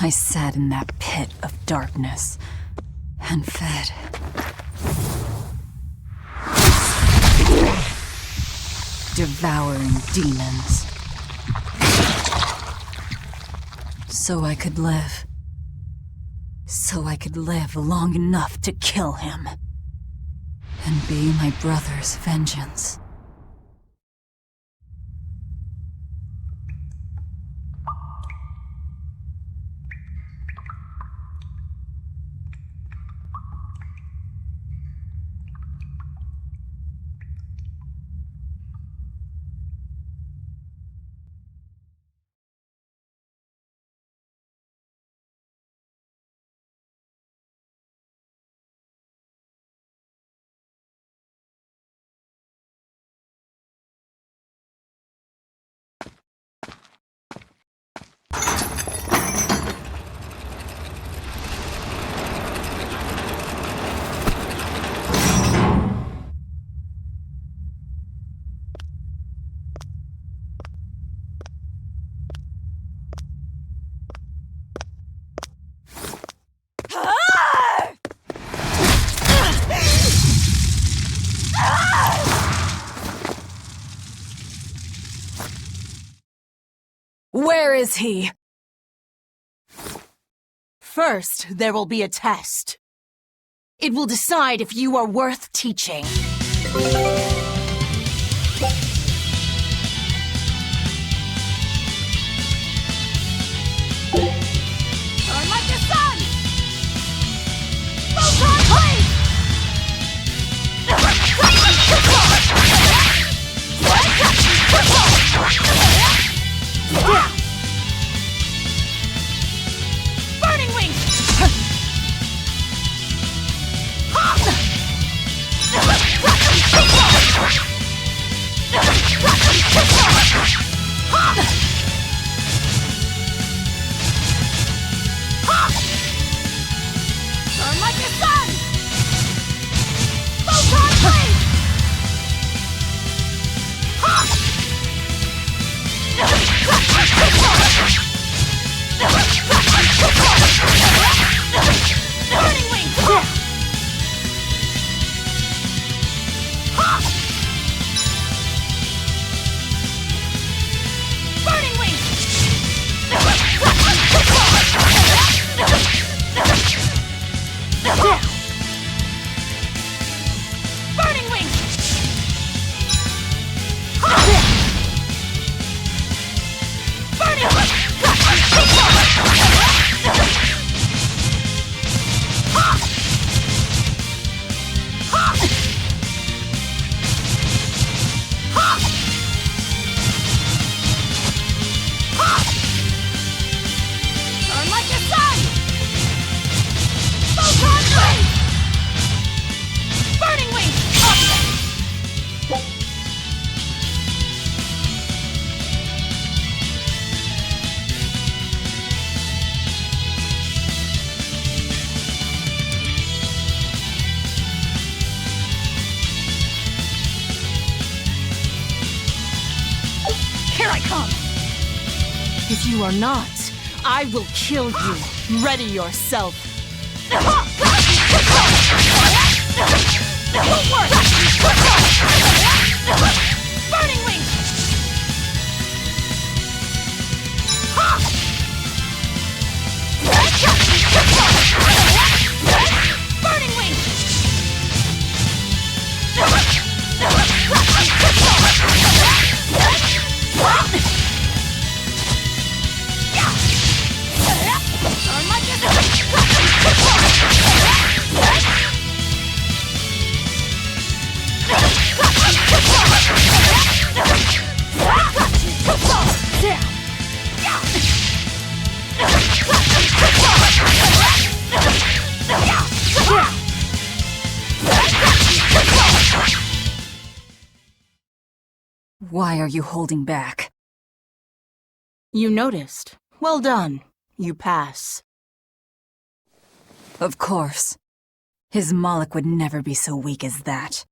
I sat in that pit of darkness and fed. Devouring demons. So I could live. So I could live long enough to kill him. And be my brother's vengeance. Where is he? First, there will be a test. It will decide if you are worth teaching. Burn like the sun! Photon blade! Burning wings! Burn like the sun! Photon blade! Burning wings! Burning wings! Burning wings! Burn like the sun! Photon blade! Burning wings! Here I come! If you are not, I will kill you. Ready yourself. Burning wings! Burning wings! Why are you holding back? You noticed. Well done. You pass. Of course. His Moloch would never be so weak as that.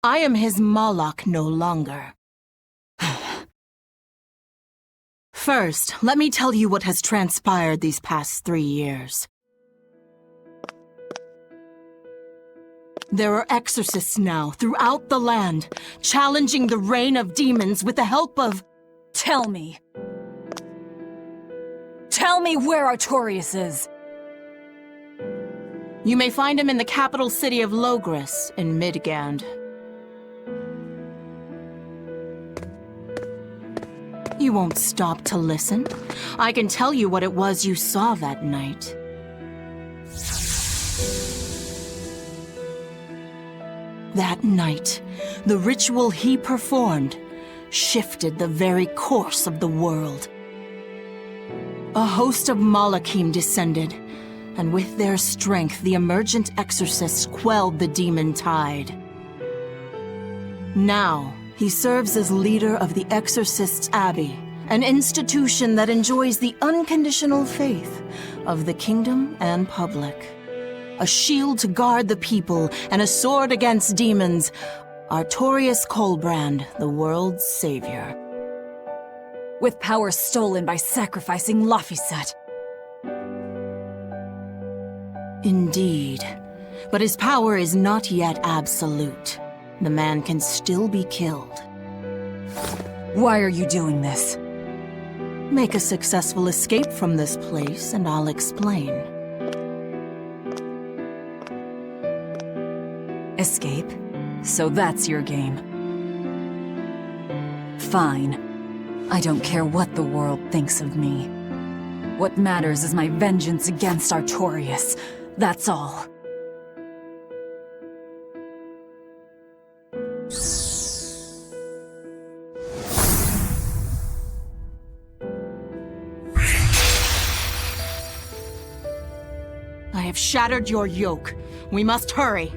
I am his Moloch no longer. First, let me tell you what has transpired these past 3 years. There are exorcists now throughout the land, challenging the reign of demons with the help of... Tell me. Tell me where Artorias is. You may find him in the capital city of Logris in Midgand. You won't stop to listen? I can tell you what it was you saw that night. That night, the ritual he performed shifted the very course of the world. A host of Malachim descended, and with their strength, the emergent exorcists quelled the demon tide. Now, he serves as leader of the Exorcists' Abbey, an institution that enjoys the unconditional faith of the kingdom and public. A shield to guard the people and a sword against demons, Artorias Colbrand, the world's savior. With power stolen by sacrificing Laphicet. Indeed. But his power is not yet absolute. The man can still be killed. Why are you doing this? Make a successful escape from this place, and I'll explain. Escape? So that's your game. Fine. I don't care what the world thinks of me. What matters is my vengeance against Artorias. That's all. I have shattered your yoke. We must hurry.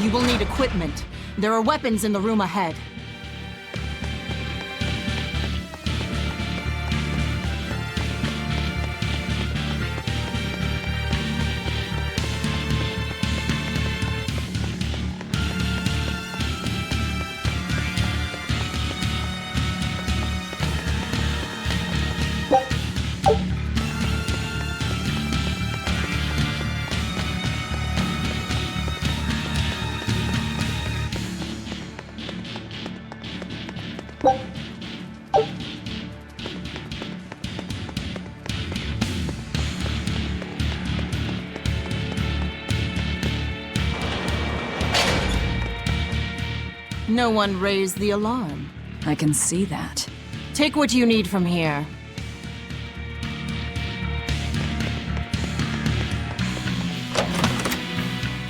You will need equipment. There are weapons in the room ahead. No one raised the alarm. I can see that. Take what you need from here.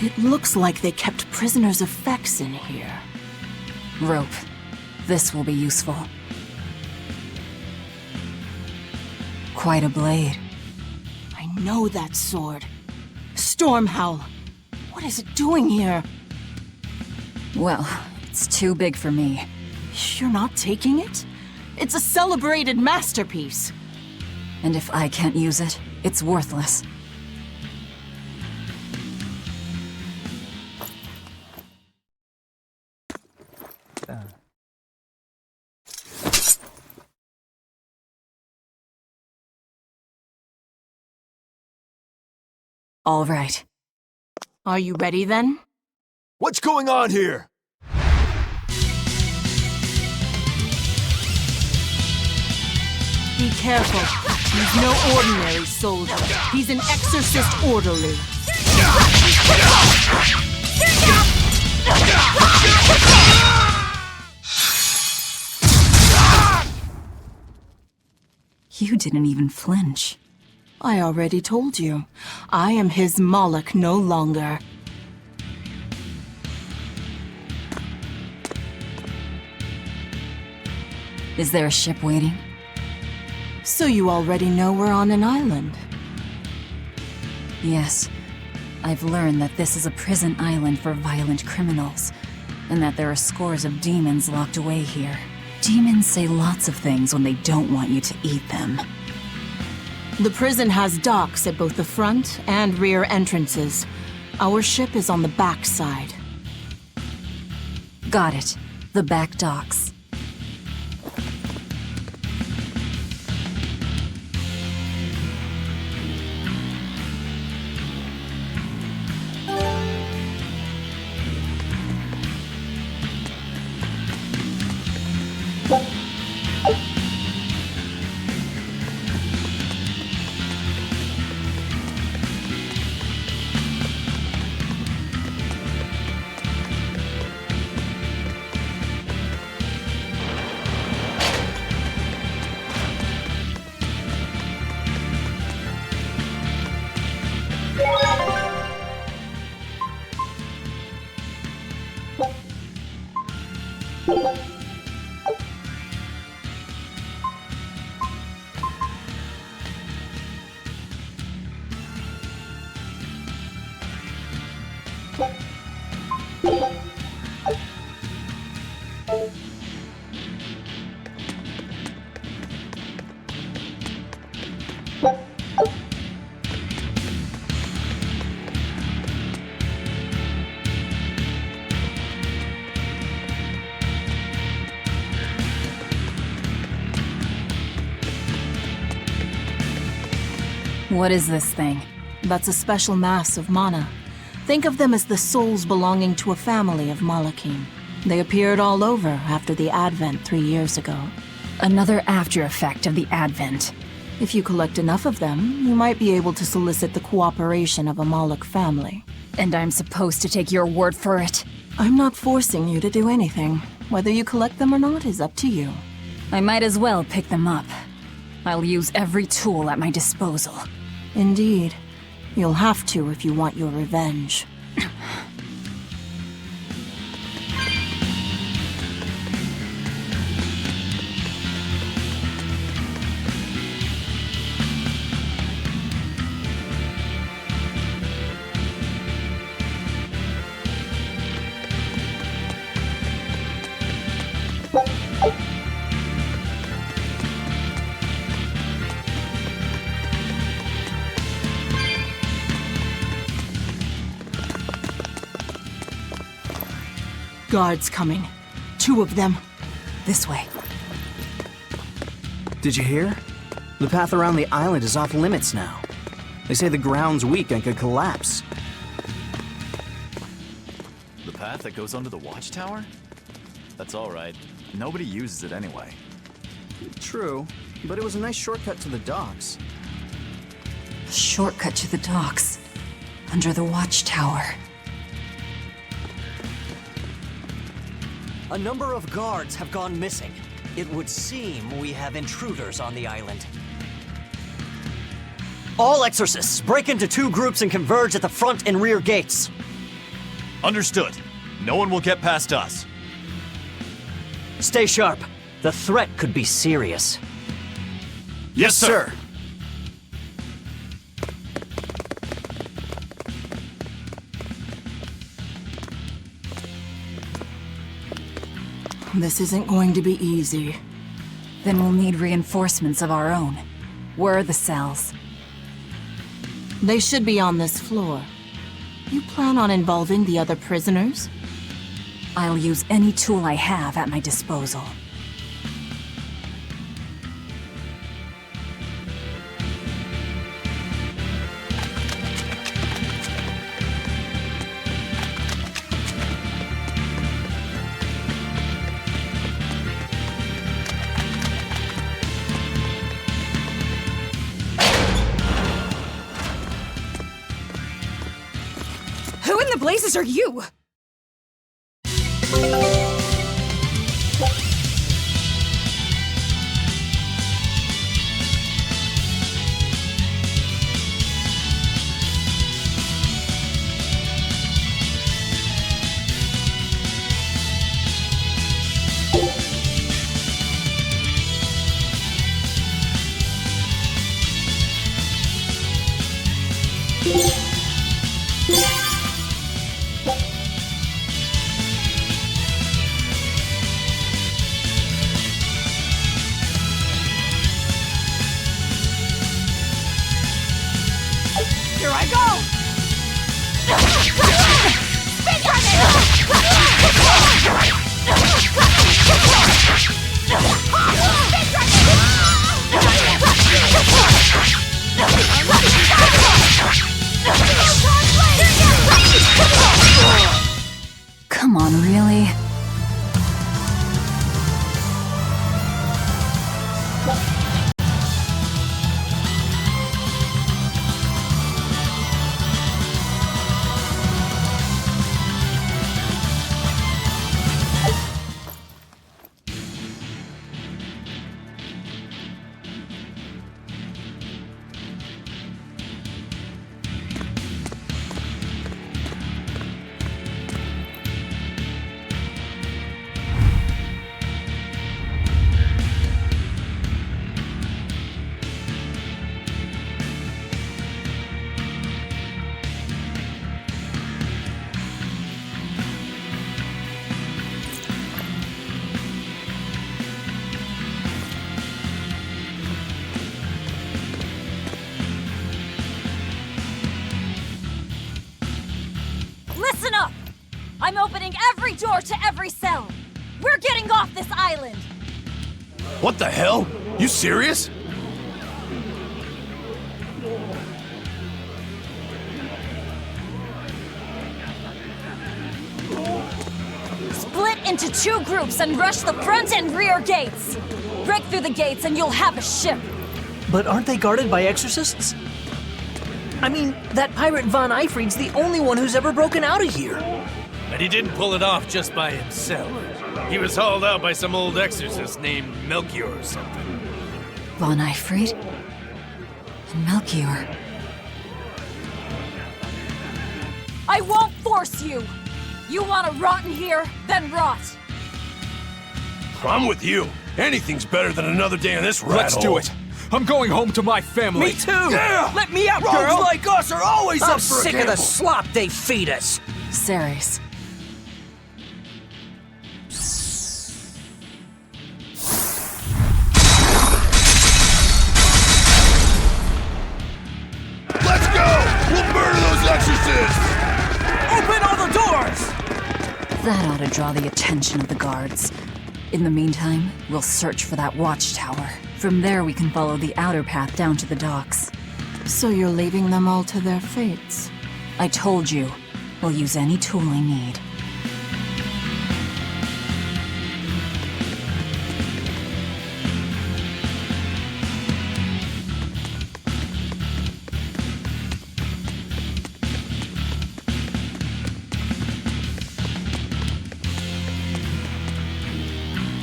It looks like they kept prisoners' effects in here. Rope. This will be useful. Quite a blade. I know that sword. Stormhowl. What is it doing here? Well, it's too big for me. You're not taking it? It's a celebrated masterpiece. And if I can't use it, it's worthless. All right. Are you ready then? What's going on here? Be careful. He's no ordinary soldier. He's an exorcist orderly. You didn't even flinch. I already told you. I am his Moloch no longer. Is there a ship waiting? So you already know we're on an island. Yes. I've learned that this is a prison island for violent criminals, and that there are scores of demons locked away here. Demons say lots of things when they don't want you to eat them. The prison has docks at both the front and rear entrances. Our ship is on the back side. Got it. The back docks. What is this thing? That's a special mass of mana. Think of them as the souls belonging to a family of Malachim. They appeared all over after the Advent 3 years ago. Another after effect of the Advent. If you collect enough of them, you might be able to solicit the cooperation of a Moloch family. And I'm supposed to take your word for it? I'm not forcing you to do anything. Whether you collect them or not is up to you. I might as well pick them up. I'll use every tool at my disposal. Indeed. You'll have to if you want your revenge. Guards coming. 2 of them. This way. Did you hear? The path around the island is off limits now. They say the ground's weak and could collapse. The path that goes under the watchtower? That's all right. Nobody uses it anyway. True, but it was a nice shortcut to the docks. A shortcut to the docks. Under the watchtower. A number of guards have gone missing. It would seem we have intruders on the island. All exorcists, break into 2 groups and converge at the front and rear gates. Understood. No one will get past us. Stay sharp. The threat could be serious. Yes, sir. This isn't going to be easy. Then we'll need reinforcements of our own. Where are the cells? They should be on this floor. You plan on involving the other prisoners? I'll use any tool I have at my disposal. Who in the blazes are you? Here I go! Come on, really? Listen up! I'm opening every door to every cell! We're getting off this island! What the hell? You serious? Split into 2 groups and rush the front and rear gates! Break through the gates and you'll have a ship! But aren't they guarded by exorcists? I mean, that pirate Von Eyfried's the only one who's ever broken out of here. And he didn't pull it off just by himself. He was hauled out by some old exorcist named Melchior or something. Von Eyfried? And Melchior. I won't force you! You want to rot in here? Then rot! I'm with you. Anything's better than another day in this rat Let's do hole. it. I'm going home to my family. Me too! Yeah! Let me out, Rogues girl! like us are always I'm up for a sick of the gamble. slop they feed us! Ceres. Let's go! We'll murder those exorcists! Open all the doors! That ought to draw the attention of the guards. In the meantime, we'll search for that watchtower. From there, we can follow the outer path down to the docks. So you're leaving them all to their fates? I told you, we'll use any tool I need.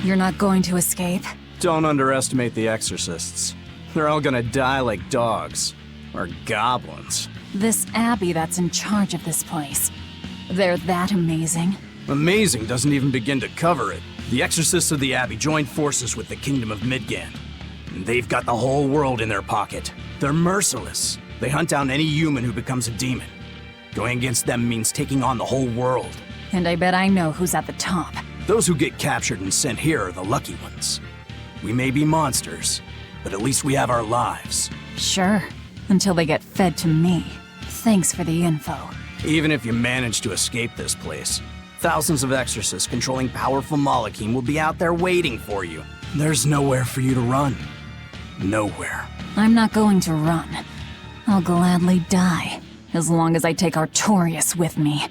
You're not going to escape? Don't underestimate the exorcists. They're all gonna die like dogs. Or goblins. This Abbey that's in charge of this place. They're that amazing? Amazing doesn't even begin to cover it. The exorcists of the Abbey joined forces with the Kingdom of Midgand. And they've got the whole world in their pocket. They're merciless. They hunt down any human who becomes a demon. Going against them means taking on the whole world. And I bet I know who's at the top. Those who get captured and sent here are the lucky ones. We may be monsters, but at least we have our lives. Sure, until they get fed to me. Thanks for the info. Even if you manage to escape this place, thousands of exorcists controlling powerful Malachim will be out there waiting for you. There's nowhere for you to run. Nowhere. I'm not going to run. I'll gladly die, as long as I take Artorias with me.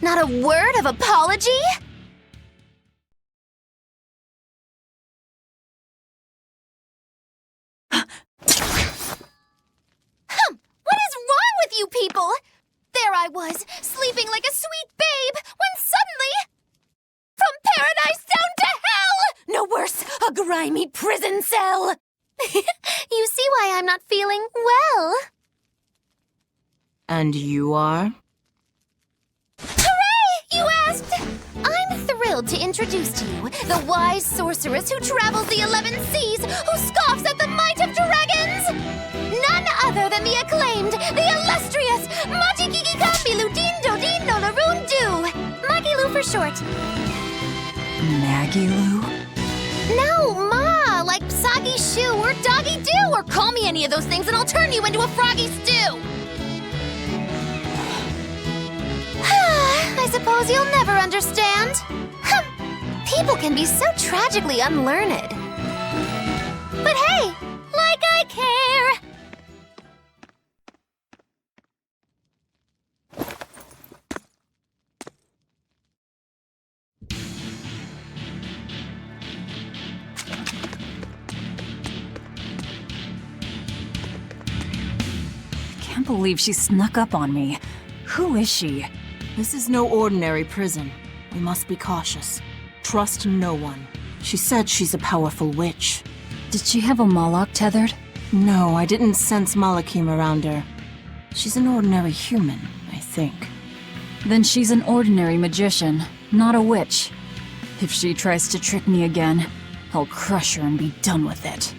Not a word of apology? What is wrong with you people? There I was, sleeping like a sweet babe, when suddenly... From paradise down to hell! No worse, a grimy prison cell! You see why I'm not feeling well. And you are? You asked? I'm thrilled to introduce to you the wise sorceress who travels the 11 seas, who scoffs at the might of dragons! None other than the acclaimed, the illustrious Machikiki Kambilu Dindo Dindo Laroon Do! Magilu for short. Magilu? No, Ma, like Soggy Shoe or Doggy Doo, or call me any of those things and I'll turn you into a froggy stew! I suppose you'll never understand. People can be so tragically unlearned. But hey, like I care! I can't believe she snuck up on me. Who is she? This is no ordinary prison. We must be cautious. Trust no one. She said she's a powerful witch. Did she have a Moloch tethered? No, I didn't sense Malachim around her. She's an ordinary human, I think. Then she's an ordinary magician, not a witch. If she tries to trick me again, I'll crush her and be done with it.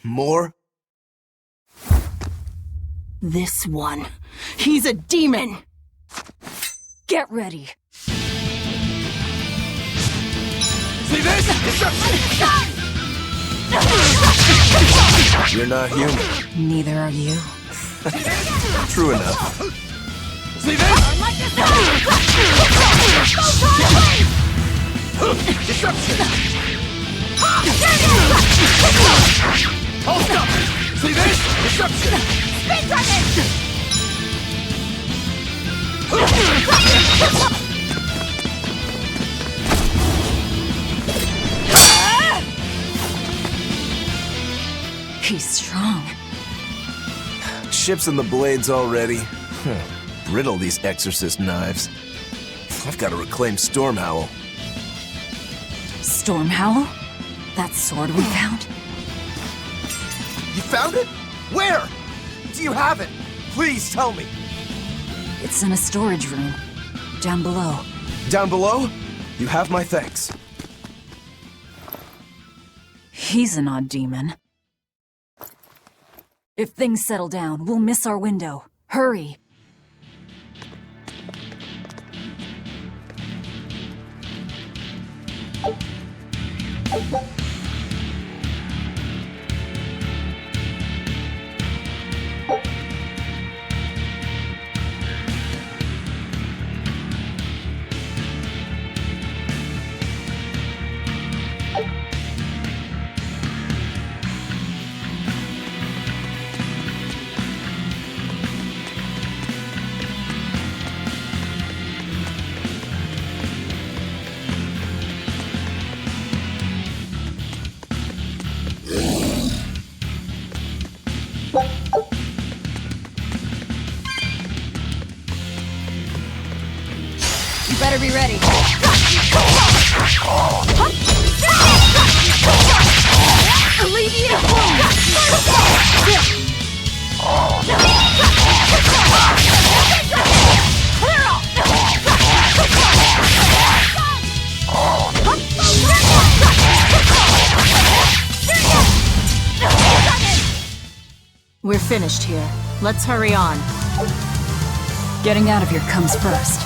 More? This one. He's a demon! Get ready. See this? You're not human. Neither are you. True enough. See this? Deception! Hold up! See this? Deception! Speed dragon! He's strong. Ships in the blades already. Brittle, these exorcist knives. I've got to reclaim Stormhowl. Stormhowl? That sword we found? You found it? Where? Do you have it? Please tell me. It's in a storage room. Down below. Down below? You have my thanks. He's an odd demon. If things settle down, we'll miss our window. Hurry! You better be ready. We're finished here. Let's hurry on. Getting out of here comes first.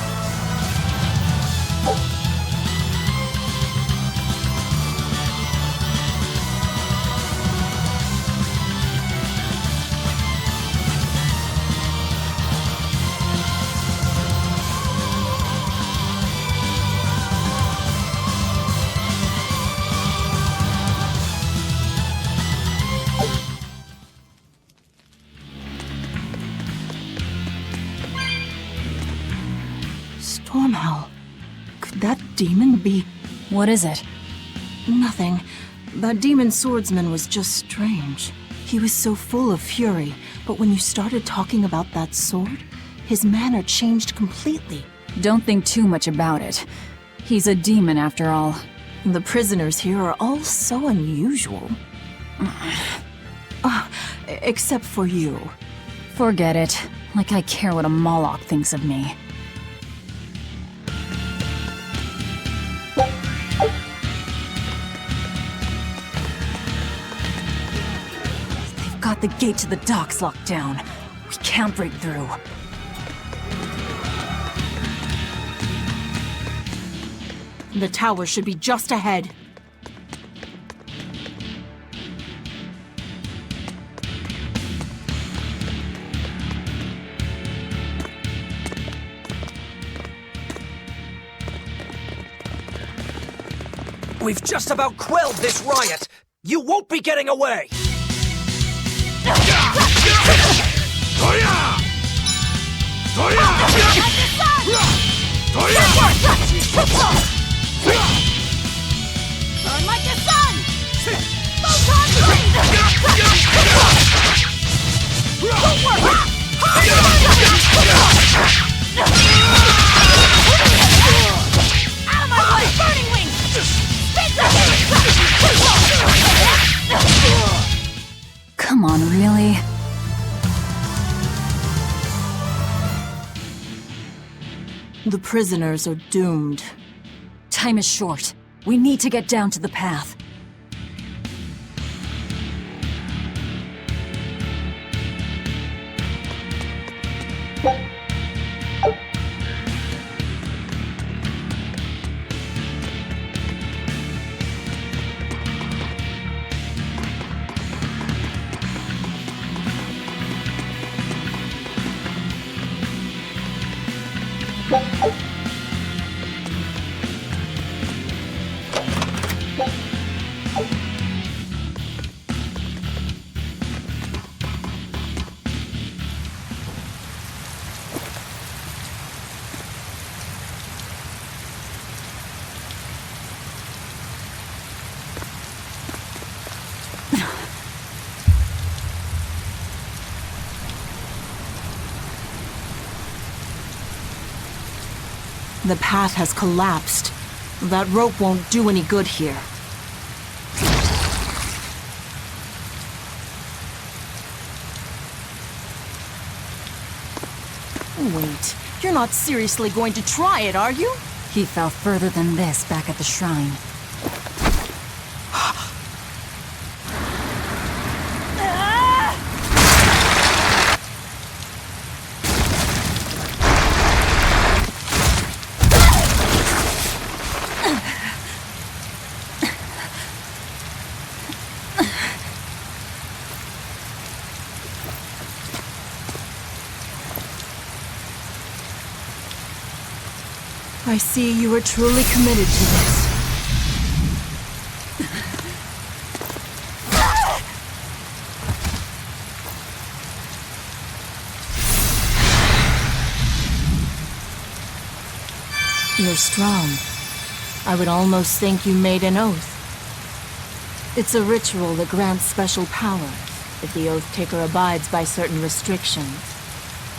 Stormhowl. Could that demon be... What is it? Nothing. That demon swordsman was just strange. He was so full of fury, but when you started talking about that sword, his manner changed completely. Don't think too much about it. He's a demon after all. The prisoners here are all so unusual. Except for you. Forget it. Like I care what a Moloch thinks of me. They've got the gate to the docks locked down. We can't break through. The tower should be just ahead. We've just about quelled this riot! You won't be getting away! Burn like the sun! Out of my way! Burning wings! Come on, really? The prisoners are doomed. Time is short. We need to get down to the path. The path has collapsed. That rope won't do any good here. Wait, you're not seriously going to try it, are you? He fell further than this back at the shrine. I see you are truly committed to this. You're strong. I would almost think you made an oath. It's a ritual that grants special powers if the oath taker abides by certain restrictions.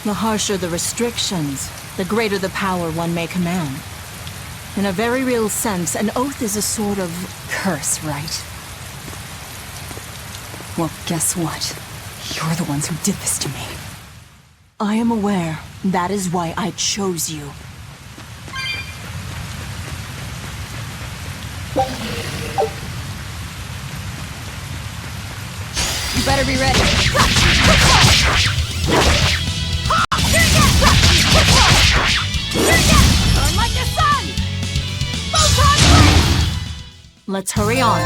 The harsher the restrictions, the greater the power one may command. In a very real sense, an oath is a sort of curse, right? Well, guess what? You're the ones who did this to me. I am aware. That is why I chose you. You better be ready. Burn like the sun! Photon blast! Let's hurry on.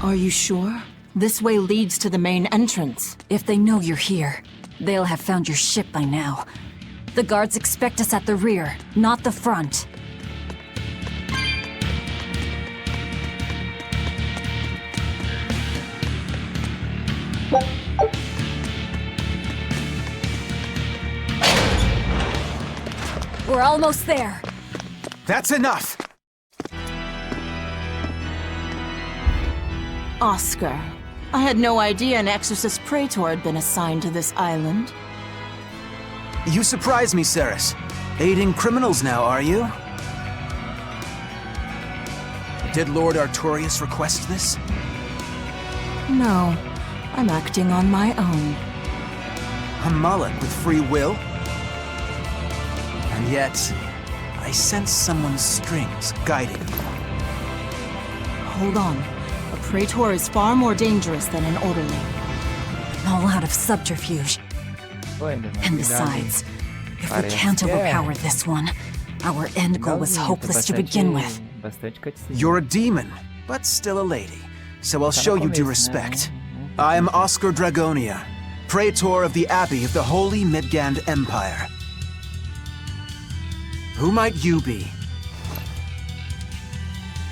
Are you sure? This way leads to the main entrance. If they know you're here, they'll have found your ship by now. The guards expect us at the rear, not the front. We're almost there. That's enough! Oscar, I had no idea an Exorcist Praetor had been assigned to this island. You surprise me, Ceres. Aiding criminals now, are you? Did Lord Artorias request this? No, I'm acting on my own. A Mullet with free will? And yet, I sense someone's strings guiding you. Hold on. A praetor is far more dangerous than an orderly. All out of subterfuge. And besides, if we can't overpower this one, our end goal was hopeless to begin with. You're a demon, but still a lady, so I'll show you due respect. I am Oscar Dragonia, Praetor of the Abbey of the Holy Midgand Empire. Who might you be?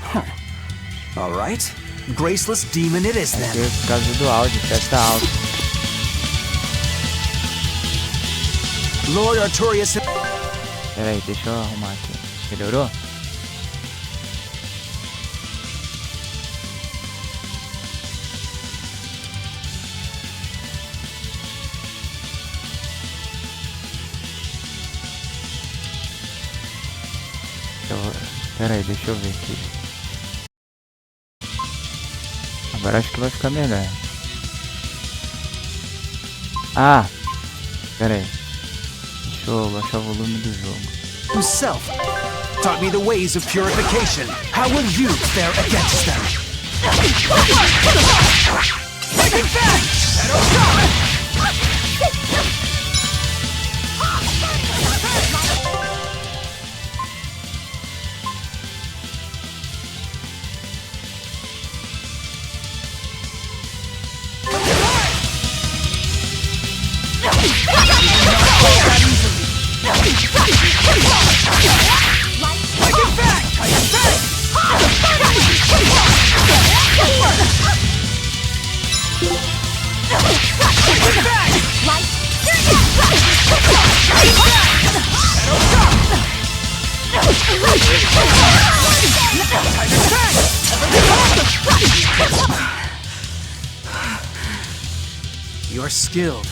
Huh. All right, graceless demon it is then. Por causa do áudio, testa alto. Lord Artorias. Pera aí, deixa eu arrumar aqui. Melhorou? Pera aí, deixa eu ver aqui. Agora acho que vai ficar melhor. Ah! Pera aí. Deixa eu baixar o volume do jogo. Himself taught me the ways of purification. How will you fare against them? You're skilled.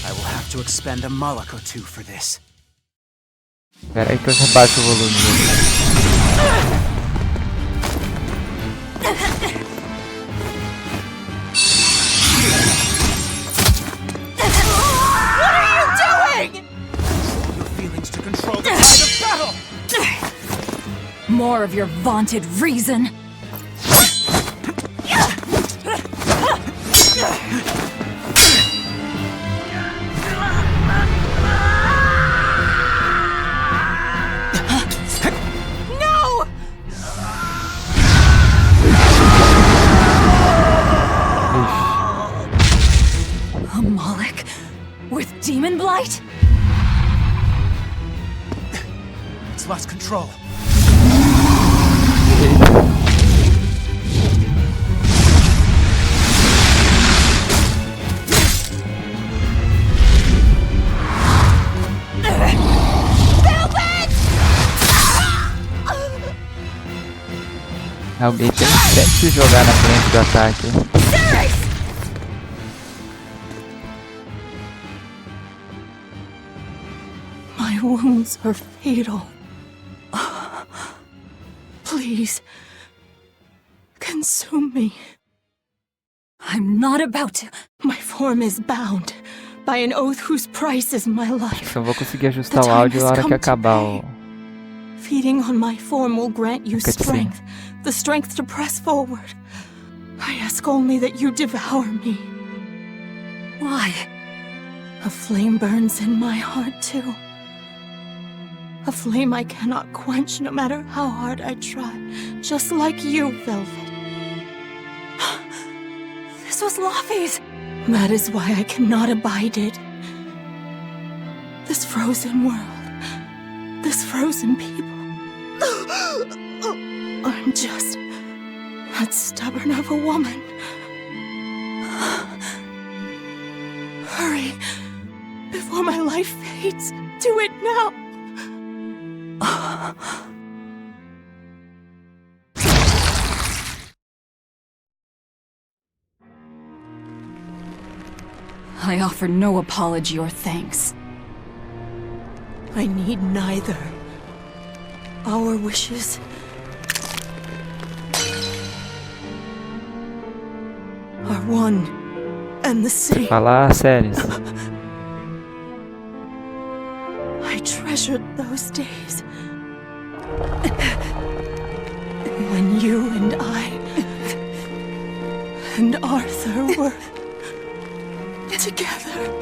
I will have to expend a Moloch or two for this. Pera aí que eu já baixo o volume dele. What are you doing? Your feelings to control the tide of battle. More of your vaunted reason. A Moloch with demon blight? It's lost control. Alguém tem que se jogar na frente do ataque. My wounds are fatal. Please, consume me. I'm not about to. My form is bound by an oath whose price is my life. Só vou conseguir ajustar o áudio na hora que acabar o... Feeding on my form will grant you strength, the strength to press forward. I ask only that you devour me. Why? A flame burns in my heart too. A flame I cannot quench no matter how hard I try. Just like you, Velvet. This was Laffy's. That is why I cannot abide it. This frozen world. This frozen people. I'm just that stubborn of a woman. Hurry, before my life fades. Do it now. I offer no apology or thanks. I need neither. Our wishes are one and the same. Falar séries. I treasured those days. When you and I and Arthur were together.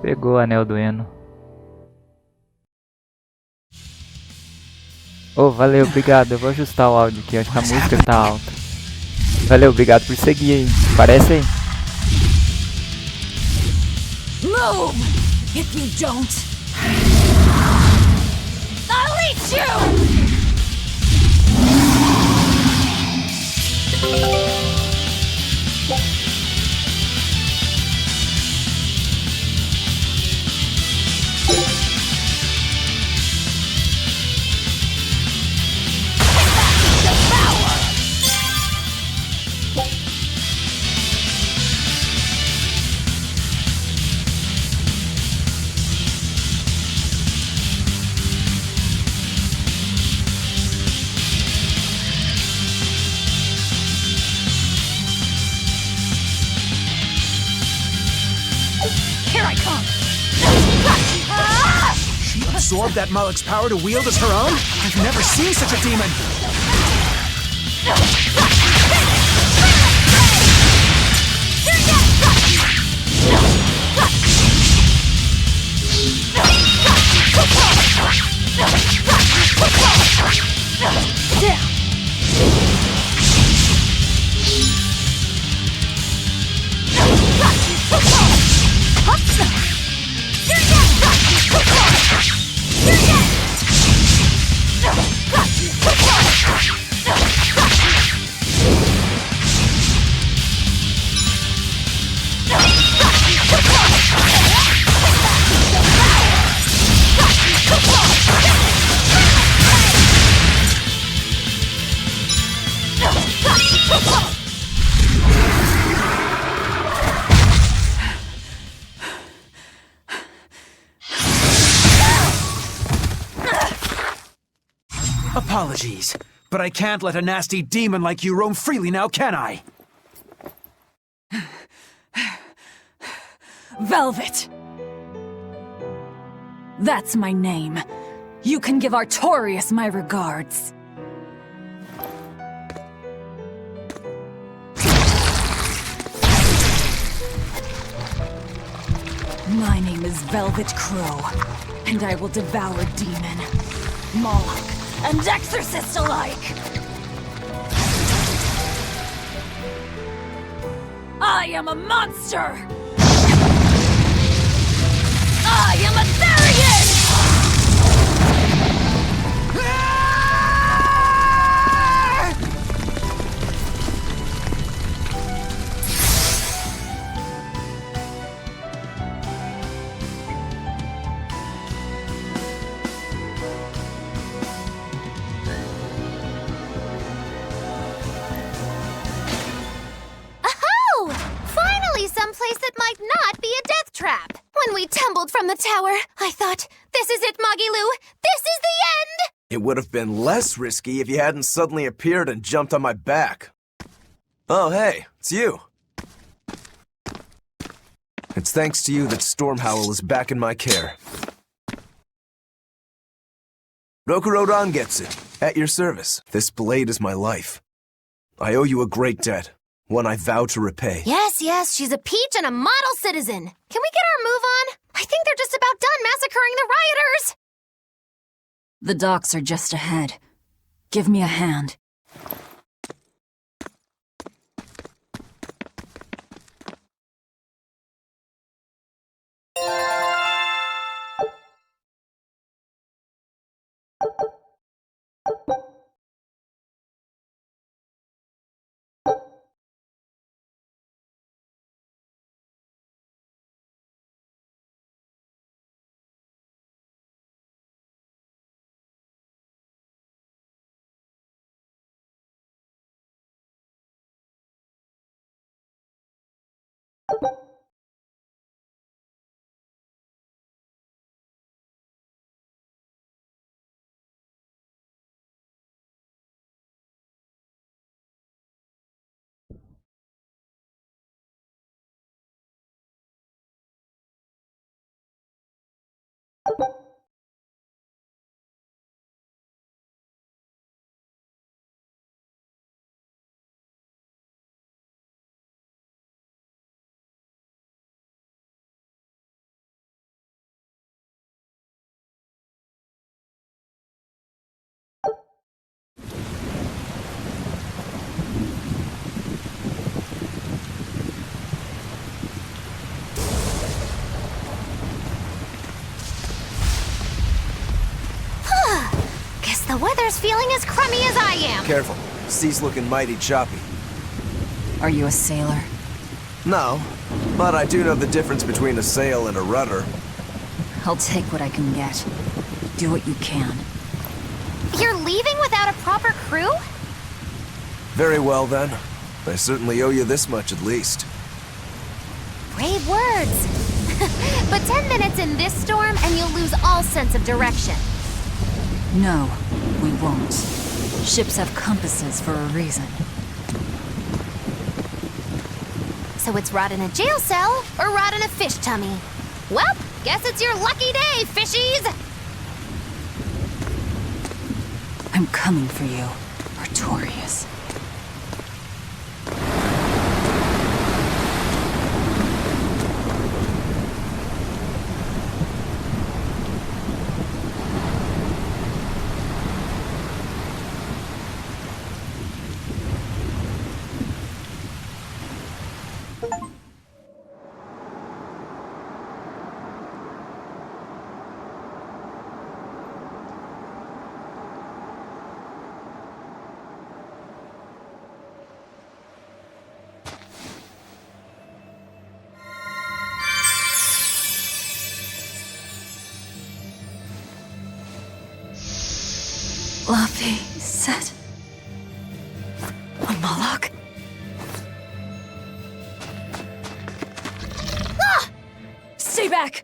Pegou o anel do Eno. Oh, valeu, obrigado. Eu vou ajustar o áudio aqui, acho que a música tá alta. Valeu, obrigado por seguir aí. Aparece aí. Move! If you don't, I'll eat you! Absorb that Mullock's power to wield as her own? I've never seen such a demon! Apologies, but I can't let a nasty demon like you roam freely now, can I? Velvet! That's my name. You can give Artorias my regards. My name is Velvet Crow, and I will devour demon, Moloch, and exorcist alike! I am a monster! I am a Therian! Someplace that might not be a death trap. When we tumbled from the tower, I thought, this is it, Moggy-Loo. This is the end! It would have been less risky if you hadn't suddenly appeared and jumped on my back. Oh, hey, it's you. It's thanks to you that Stormhowl is back in my care. Rokuro Rangetsu, at your service. This blade is my life. I owe you a great debt, one I vow to repay. Yes, yes, she's a peach and a model citizen. Can we get our move on? I think they're just about done massacring the rioters! The docks are just ahead. Give me a hand. Guess the weather's feeling as crummy as I am. Careful. Sea's looking mighty choppy. Are you a sailor? No, but I do know the difference between a sail and a rudder. I'll take what I can get. Do what you can. You're leaving without a proper crew? Very well then. I certainly owe you this much at least. Brave words. But 10 minutes in this storm and you'll lose all sense of direction. No, we won't. Ships have compasses for a reason. So it's rot in a jail cell or rot in a fish tummy. Well, guess it's your lucky day, fishies! I'm coming for you, Artorias. Laffy said... a Moloch? Ah! Stay back!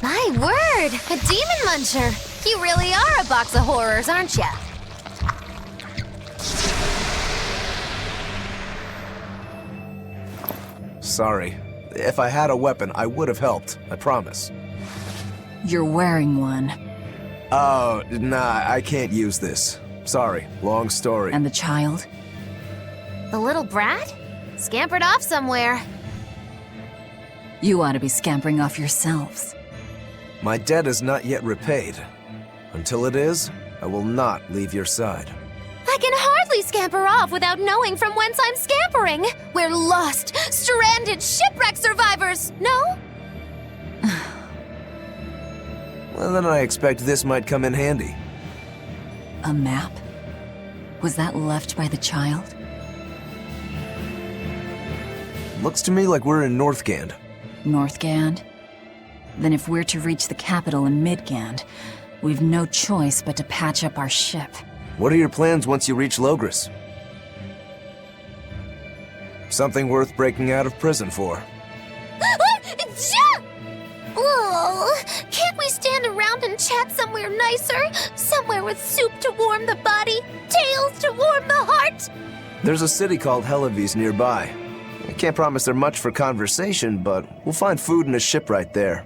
My word! A demon muncher! You really are a box of horrors, aren't ya? Sorry. If I had a weapon, I would have helped. I promise. You're wearing one. Oh, nah, I can't use this. Sorry, long story. And the child? The little brat? Scampered off somewhere. You ought to be scampering off yourselves. My debt is not yet repaid. Until it is, I will not leave your side. I can hardly scamper off without knowing from whence I'm scampering. We're lost, stranded, shipwreck survivors, no? Well, then I expect this might come in handy. A map? Was that left by the child? Looks to me like we're in Northgand. Northgand? Then if we're to reach the capital in Midgand, we've no choice but to patch up our ship. What are your plans once you reach Logris? Something worth breaking out of prison for. Oh, can't we stand around and chat somewhere nicer? Somewhere with soup to warm the body, tales to warm the heart? There's a city called Helavis nearby. I can't promise they're much for conversation, but we'll find food and a ship right there.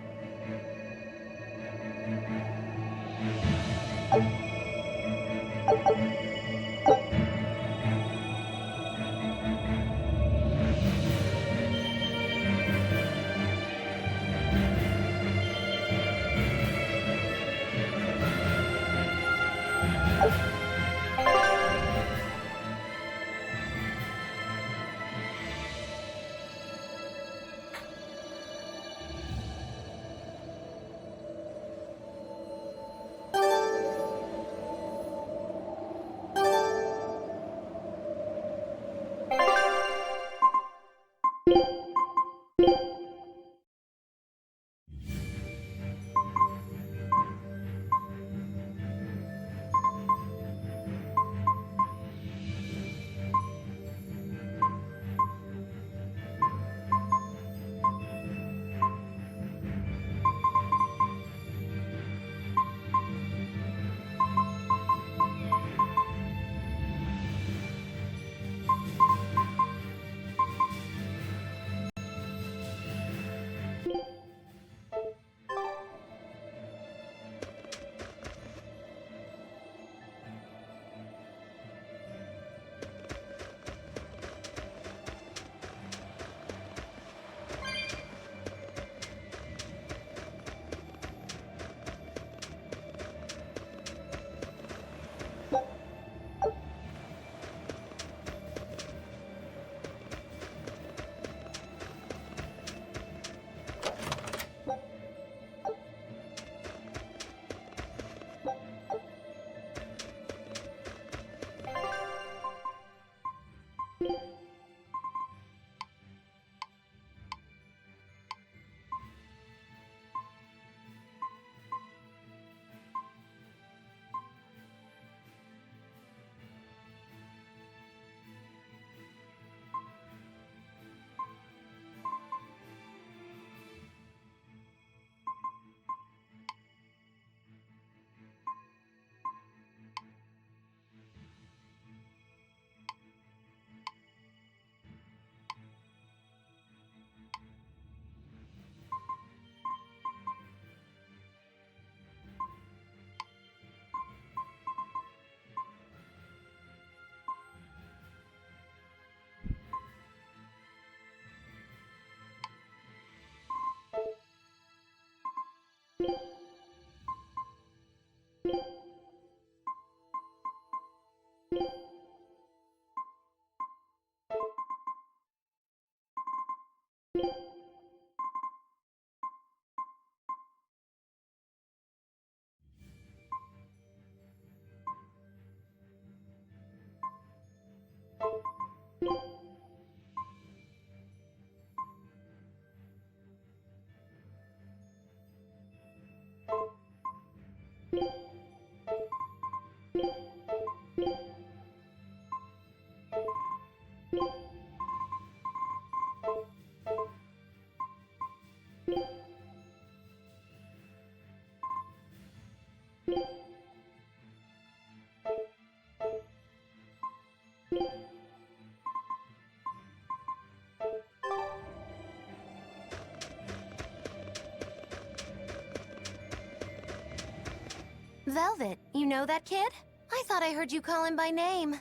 Velvet, you know that kid? I thought I heard you call him by name.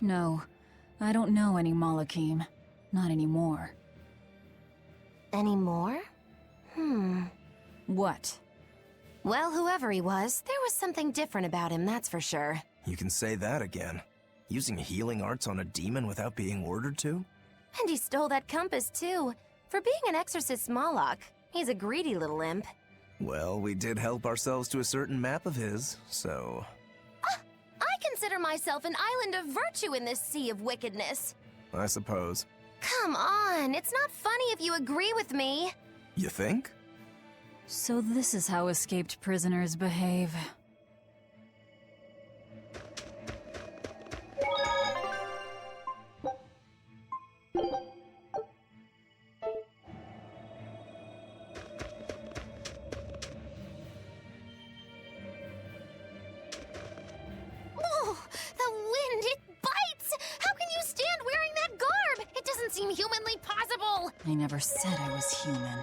No, I don't know any Malakim. Not anymore. Anymore? What? Well, whoever he was, there was something different about him, that's for sure. You can say that again. Using healing arts on a demon without being ordered to? And he stole that compass, too. For being an exorcist Moloch, he's a greedy little imp. Well, we did help ourselves to a certain map of his, so... I consider myself an island of virtue in this sea of wickedness. I suppose. Come on, it's not funny if you agree with me. You think? So this is how escaped prisoners behave. I never said I was human.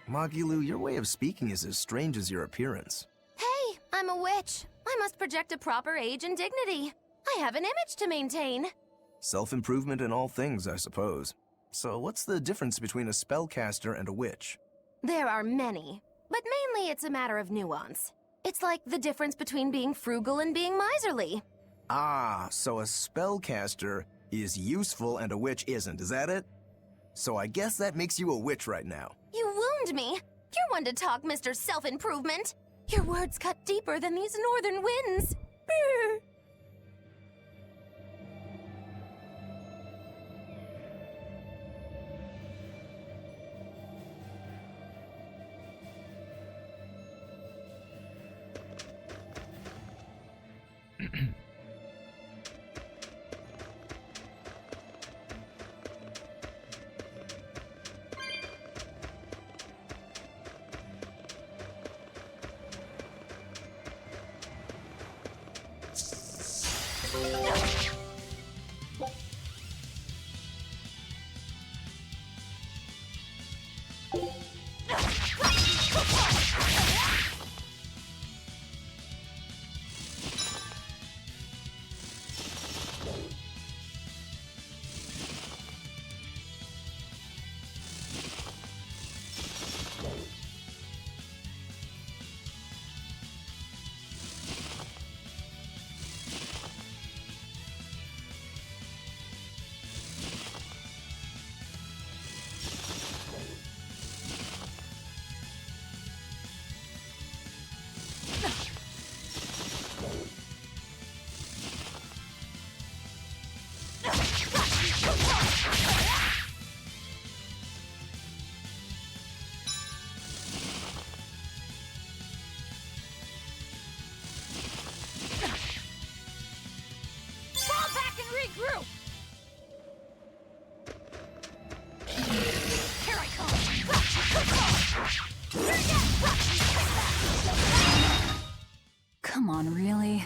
Magilu, your way of speaking is as strange as your appearance. Hey, I'm a witch. I must project a proper age and dignity. I have an image to maintain. Self-improvement in all things, I suppose. So what's the difference between a spellcaster and a witch? There are many, but mainly it's a matter of nuance. It's like the difference between being frugal and being miserly. Ah, so a spellcaster is useful and a witch isn't, is that it? So I guess that makes you a witch right now. You wound me. You're one to talk, Mr. Self-Improvement. Your words cut deeper than these northern winds. Brr. Regroup! Here I come! Come on, really?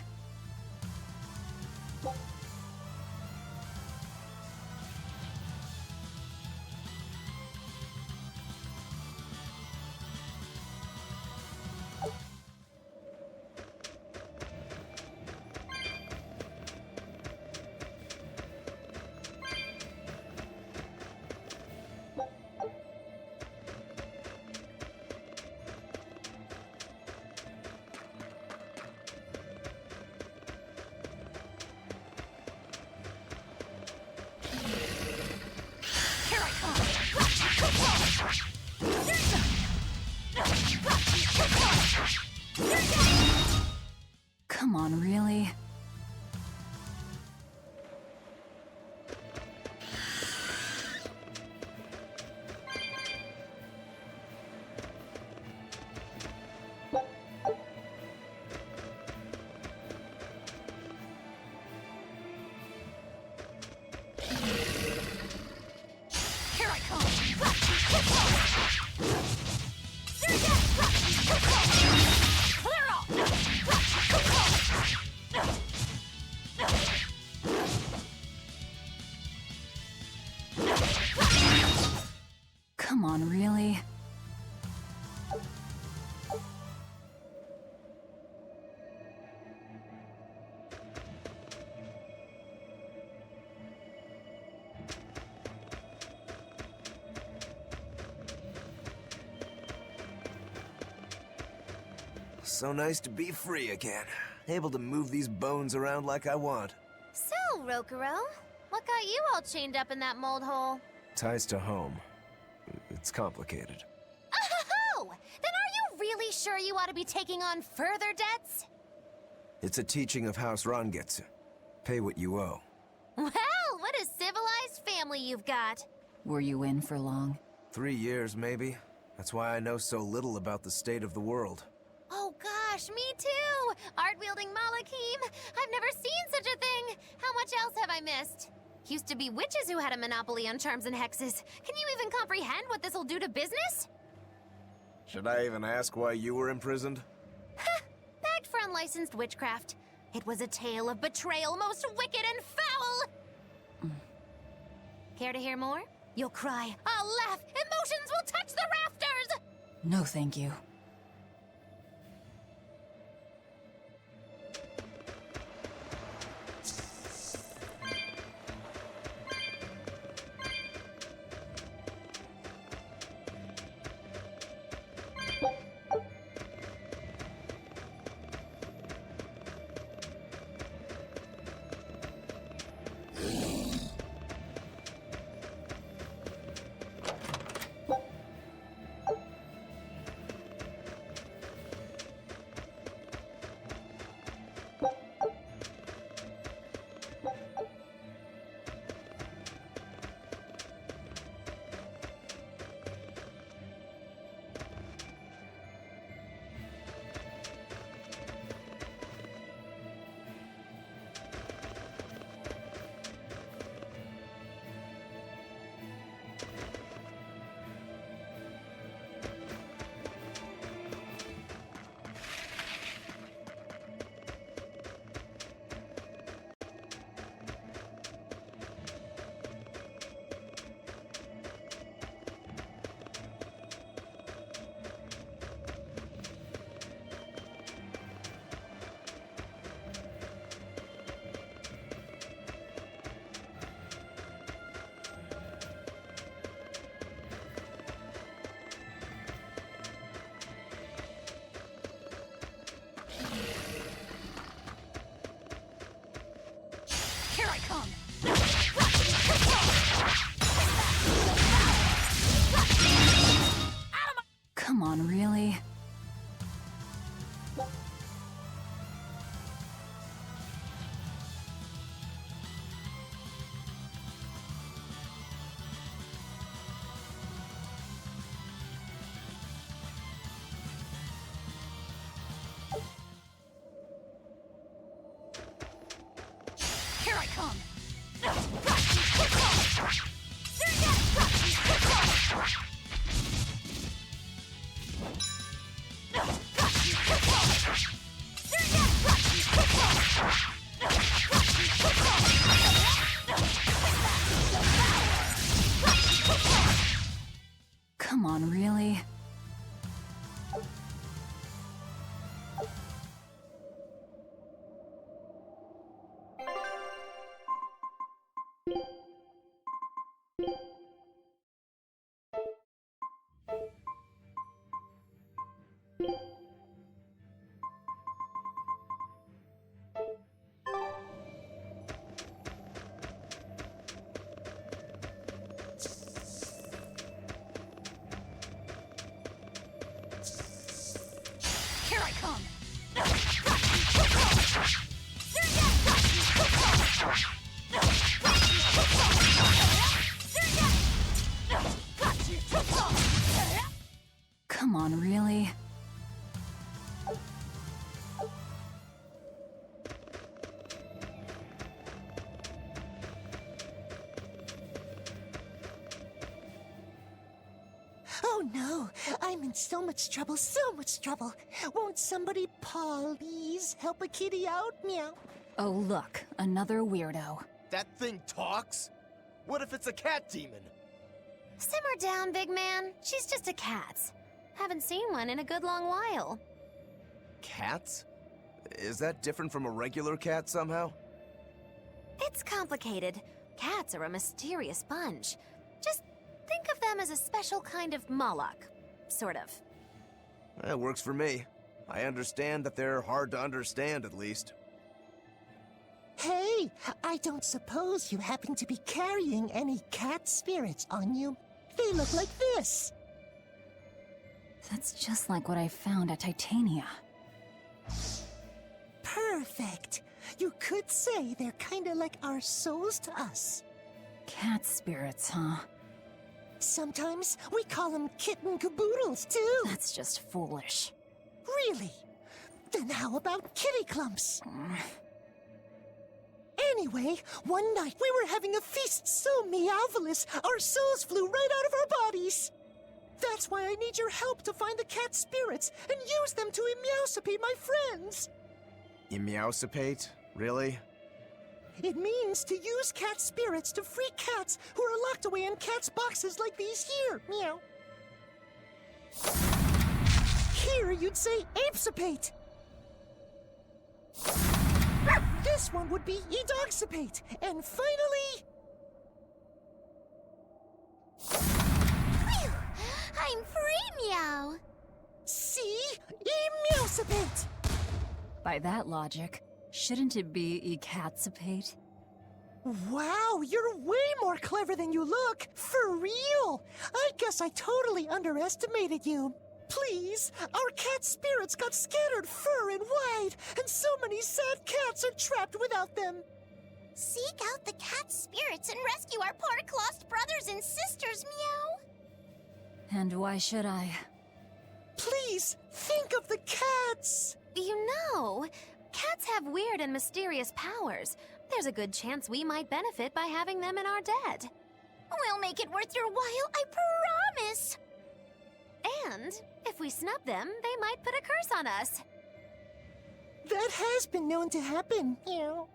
Come on, really? Come on, really? So nice to be free again. Able to move these bones around like I want. So, Rokuro, what got you all chained up in that mold hole? Ties to home. It's complicated. Oh! Then are you really sure you ought to be taking on further debts? It's a teaching of House Rangetsu. Pay what you owe. Well, what a civilized family you've got. Were you in for long? 3 years, maybe. That's why I know so little about the state of the world. Oh gosh, me too! Art-wielding Malakim! I've never seen such a thing! How much else have I missed? Used to be witches who had a monopoly on charms and hexes. Can you even comprehend what this'll do to business? Should I even ask why you were imprisoned? Ha! Bagged for unlicensed witchcraft. It was a tale of betrayal most wicked and foul! Care to hear more? You'll cry. I'll laugh. Emotions will touch the rafters! No, thank you. Here I come! Come on, really? Here I come! Come on, really? Here I come! Come on, really? Oh no, I'm in so much trouble, so much trouble. Won't somebody please help a kitty out? Meow. Oh, look, another weirdo. That thing talks? What if it's a cat demon? Simmer down, big man. She's just a cat. Haven't seen one in a good long while. Cats? Is that different from a regular cat somehow? It's complicated. Cats are a mysterious bunch. Just think of them as a special kind of Moloch. Sort of. That works for me. I understand that they're hard to understand, at least. Hey, I don't suppose you happen to be carrying any cat spirits on you? They look like this. That's just like what I found at Titania. Perfect. You could say they're kinda like our souls to us. Cat spirits, huh? Sometimes we call them kitten caboodles, too. That's just foolish. Really? Then how about kitty clumps? Anyway, one night we were having a feast so meowvelous, our souls flew right out of our bodies. That's why I need your help to find the cat spirits and use them to meowsipate my friends. Meowsipate? Really? It means to use cat spirits to free cats who are locked away in cats' boxes like these here. Meow. Here you'd say apesipate. This one would be edogsipate. And finally... Phew! I'm free, Meow! See? Emeosipate! By that logic, shouldn't it be ecatsipate? Wow, you're way more clever than you look! For real! I guess I totally underestimated you. Please, our cat spirits got scattered far and wide, and so many sad cats are trapped without them. Seek out the cat spirits and rescue our poor lost brothers and sisters, Meow! And why should I? Please, think of the cats! You know, cats have weird and mysterious powers. There's a good chance we might benefit by having them in our debt. We'll make it worth your while, I promise! And if we snub them, they might put a curse on us. That has been known to happen, Meow.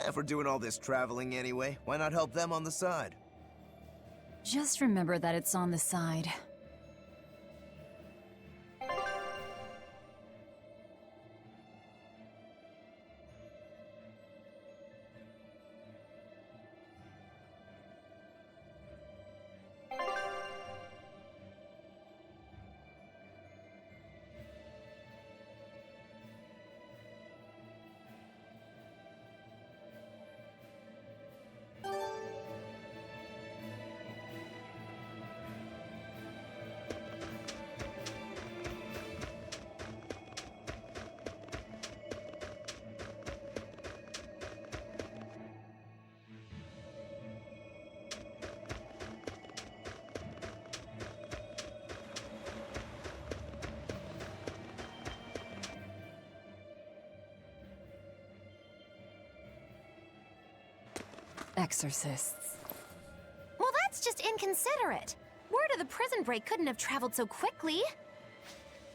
If we're doing all this traveling anyway, why not help them on the side? Just remember that it's on the side. Exorcists. Well, that's just inconsiderate. Word of the prison break couldn't have traveled so quickly.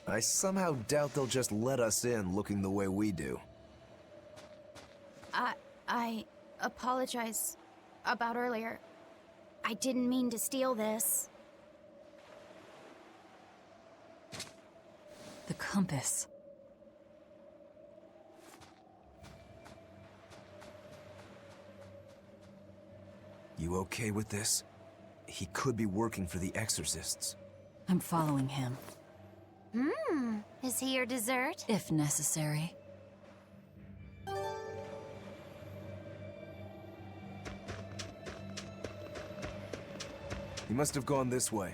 I somehow doubt they'll just let us in looking the way we do. I apologize about earlier. I didn't mean to steal this. The compass. You okay with this? He could be working for the exorcists. I'm following him. Is he your dessert? If necessary. He must have gone this way.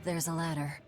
There's a ladder.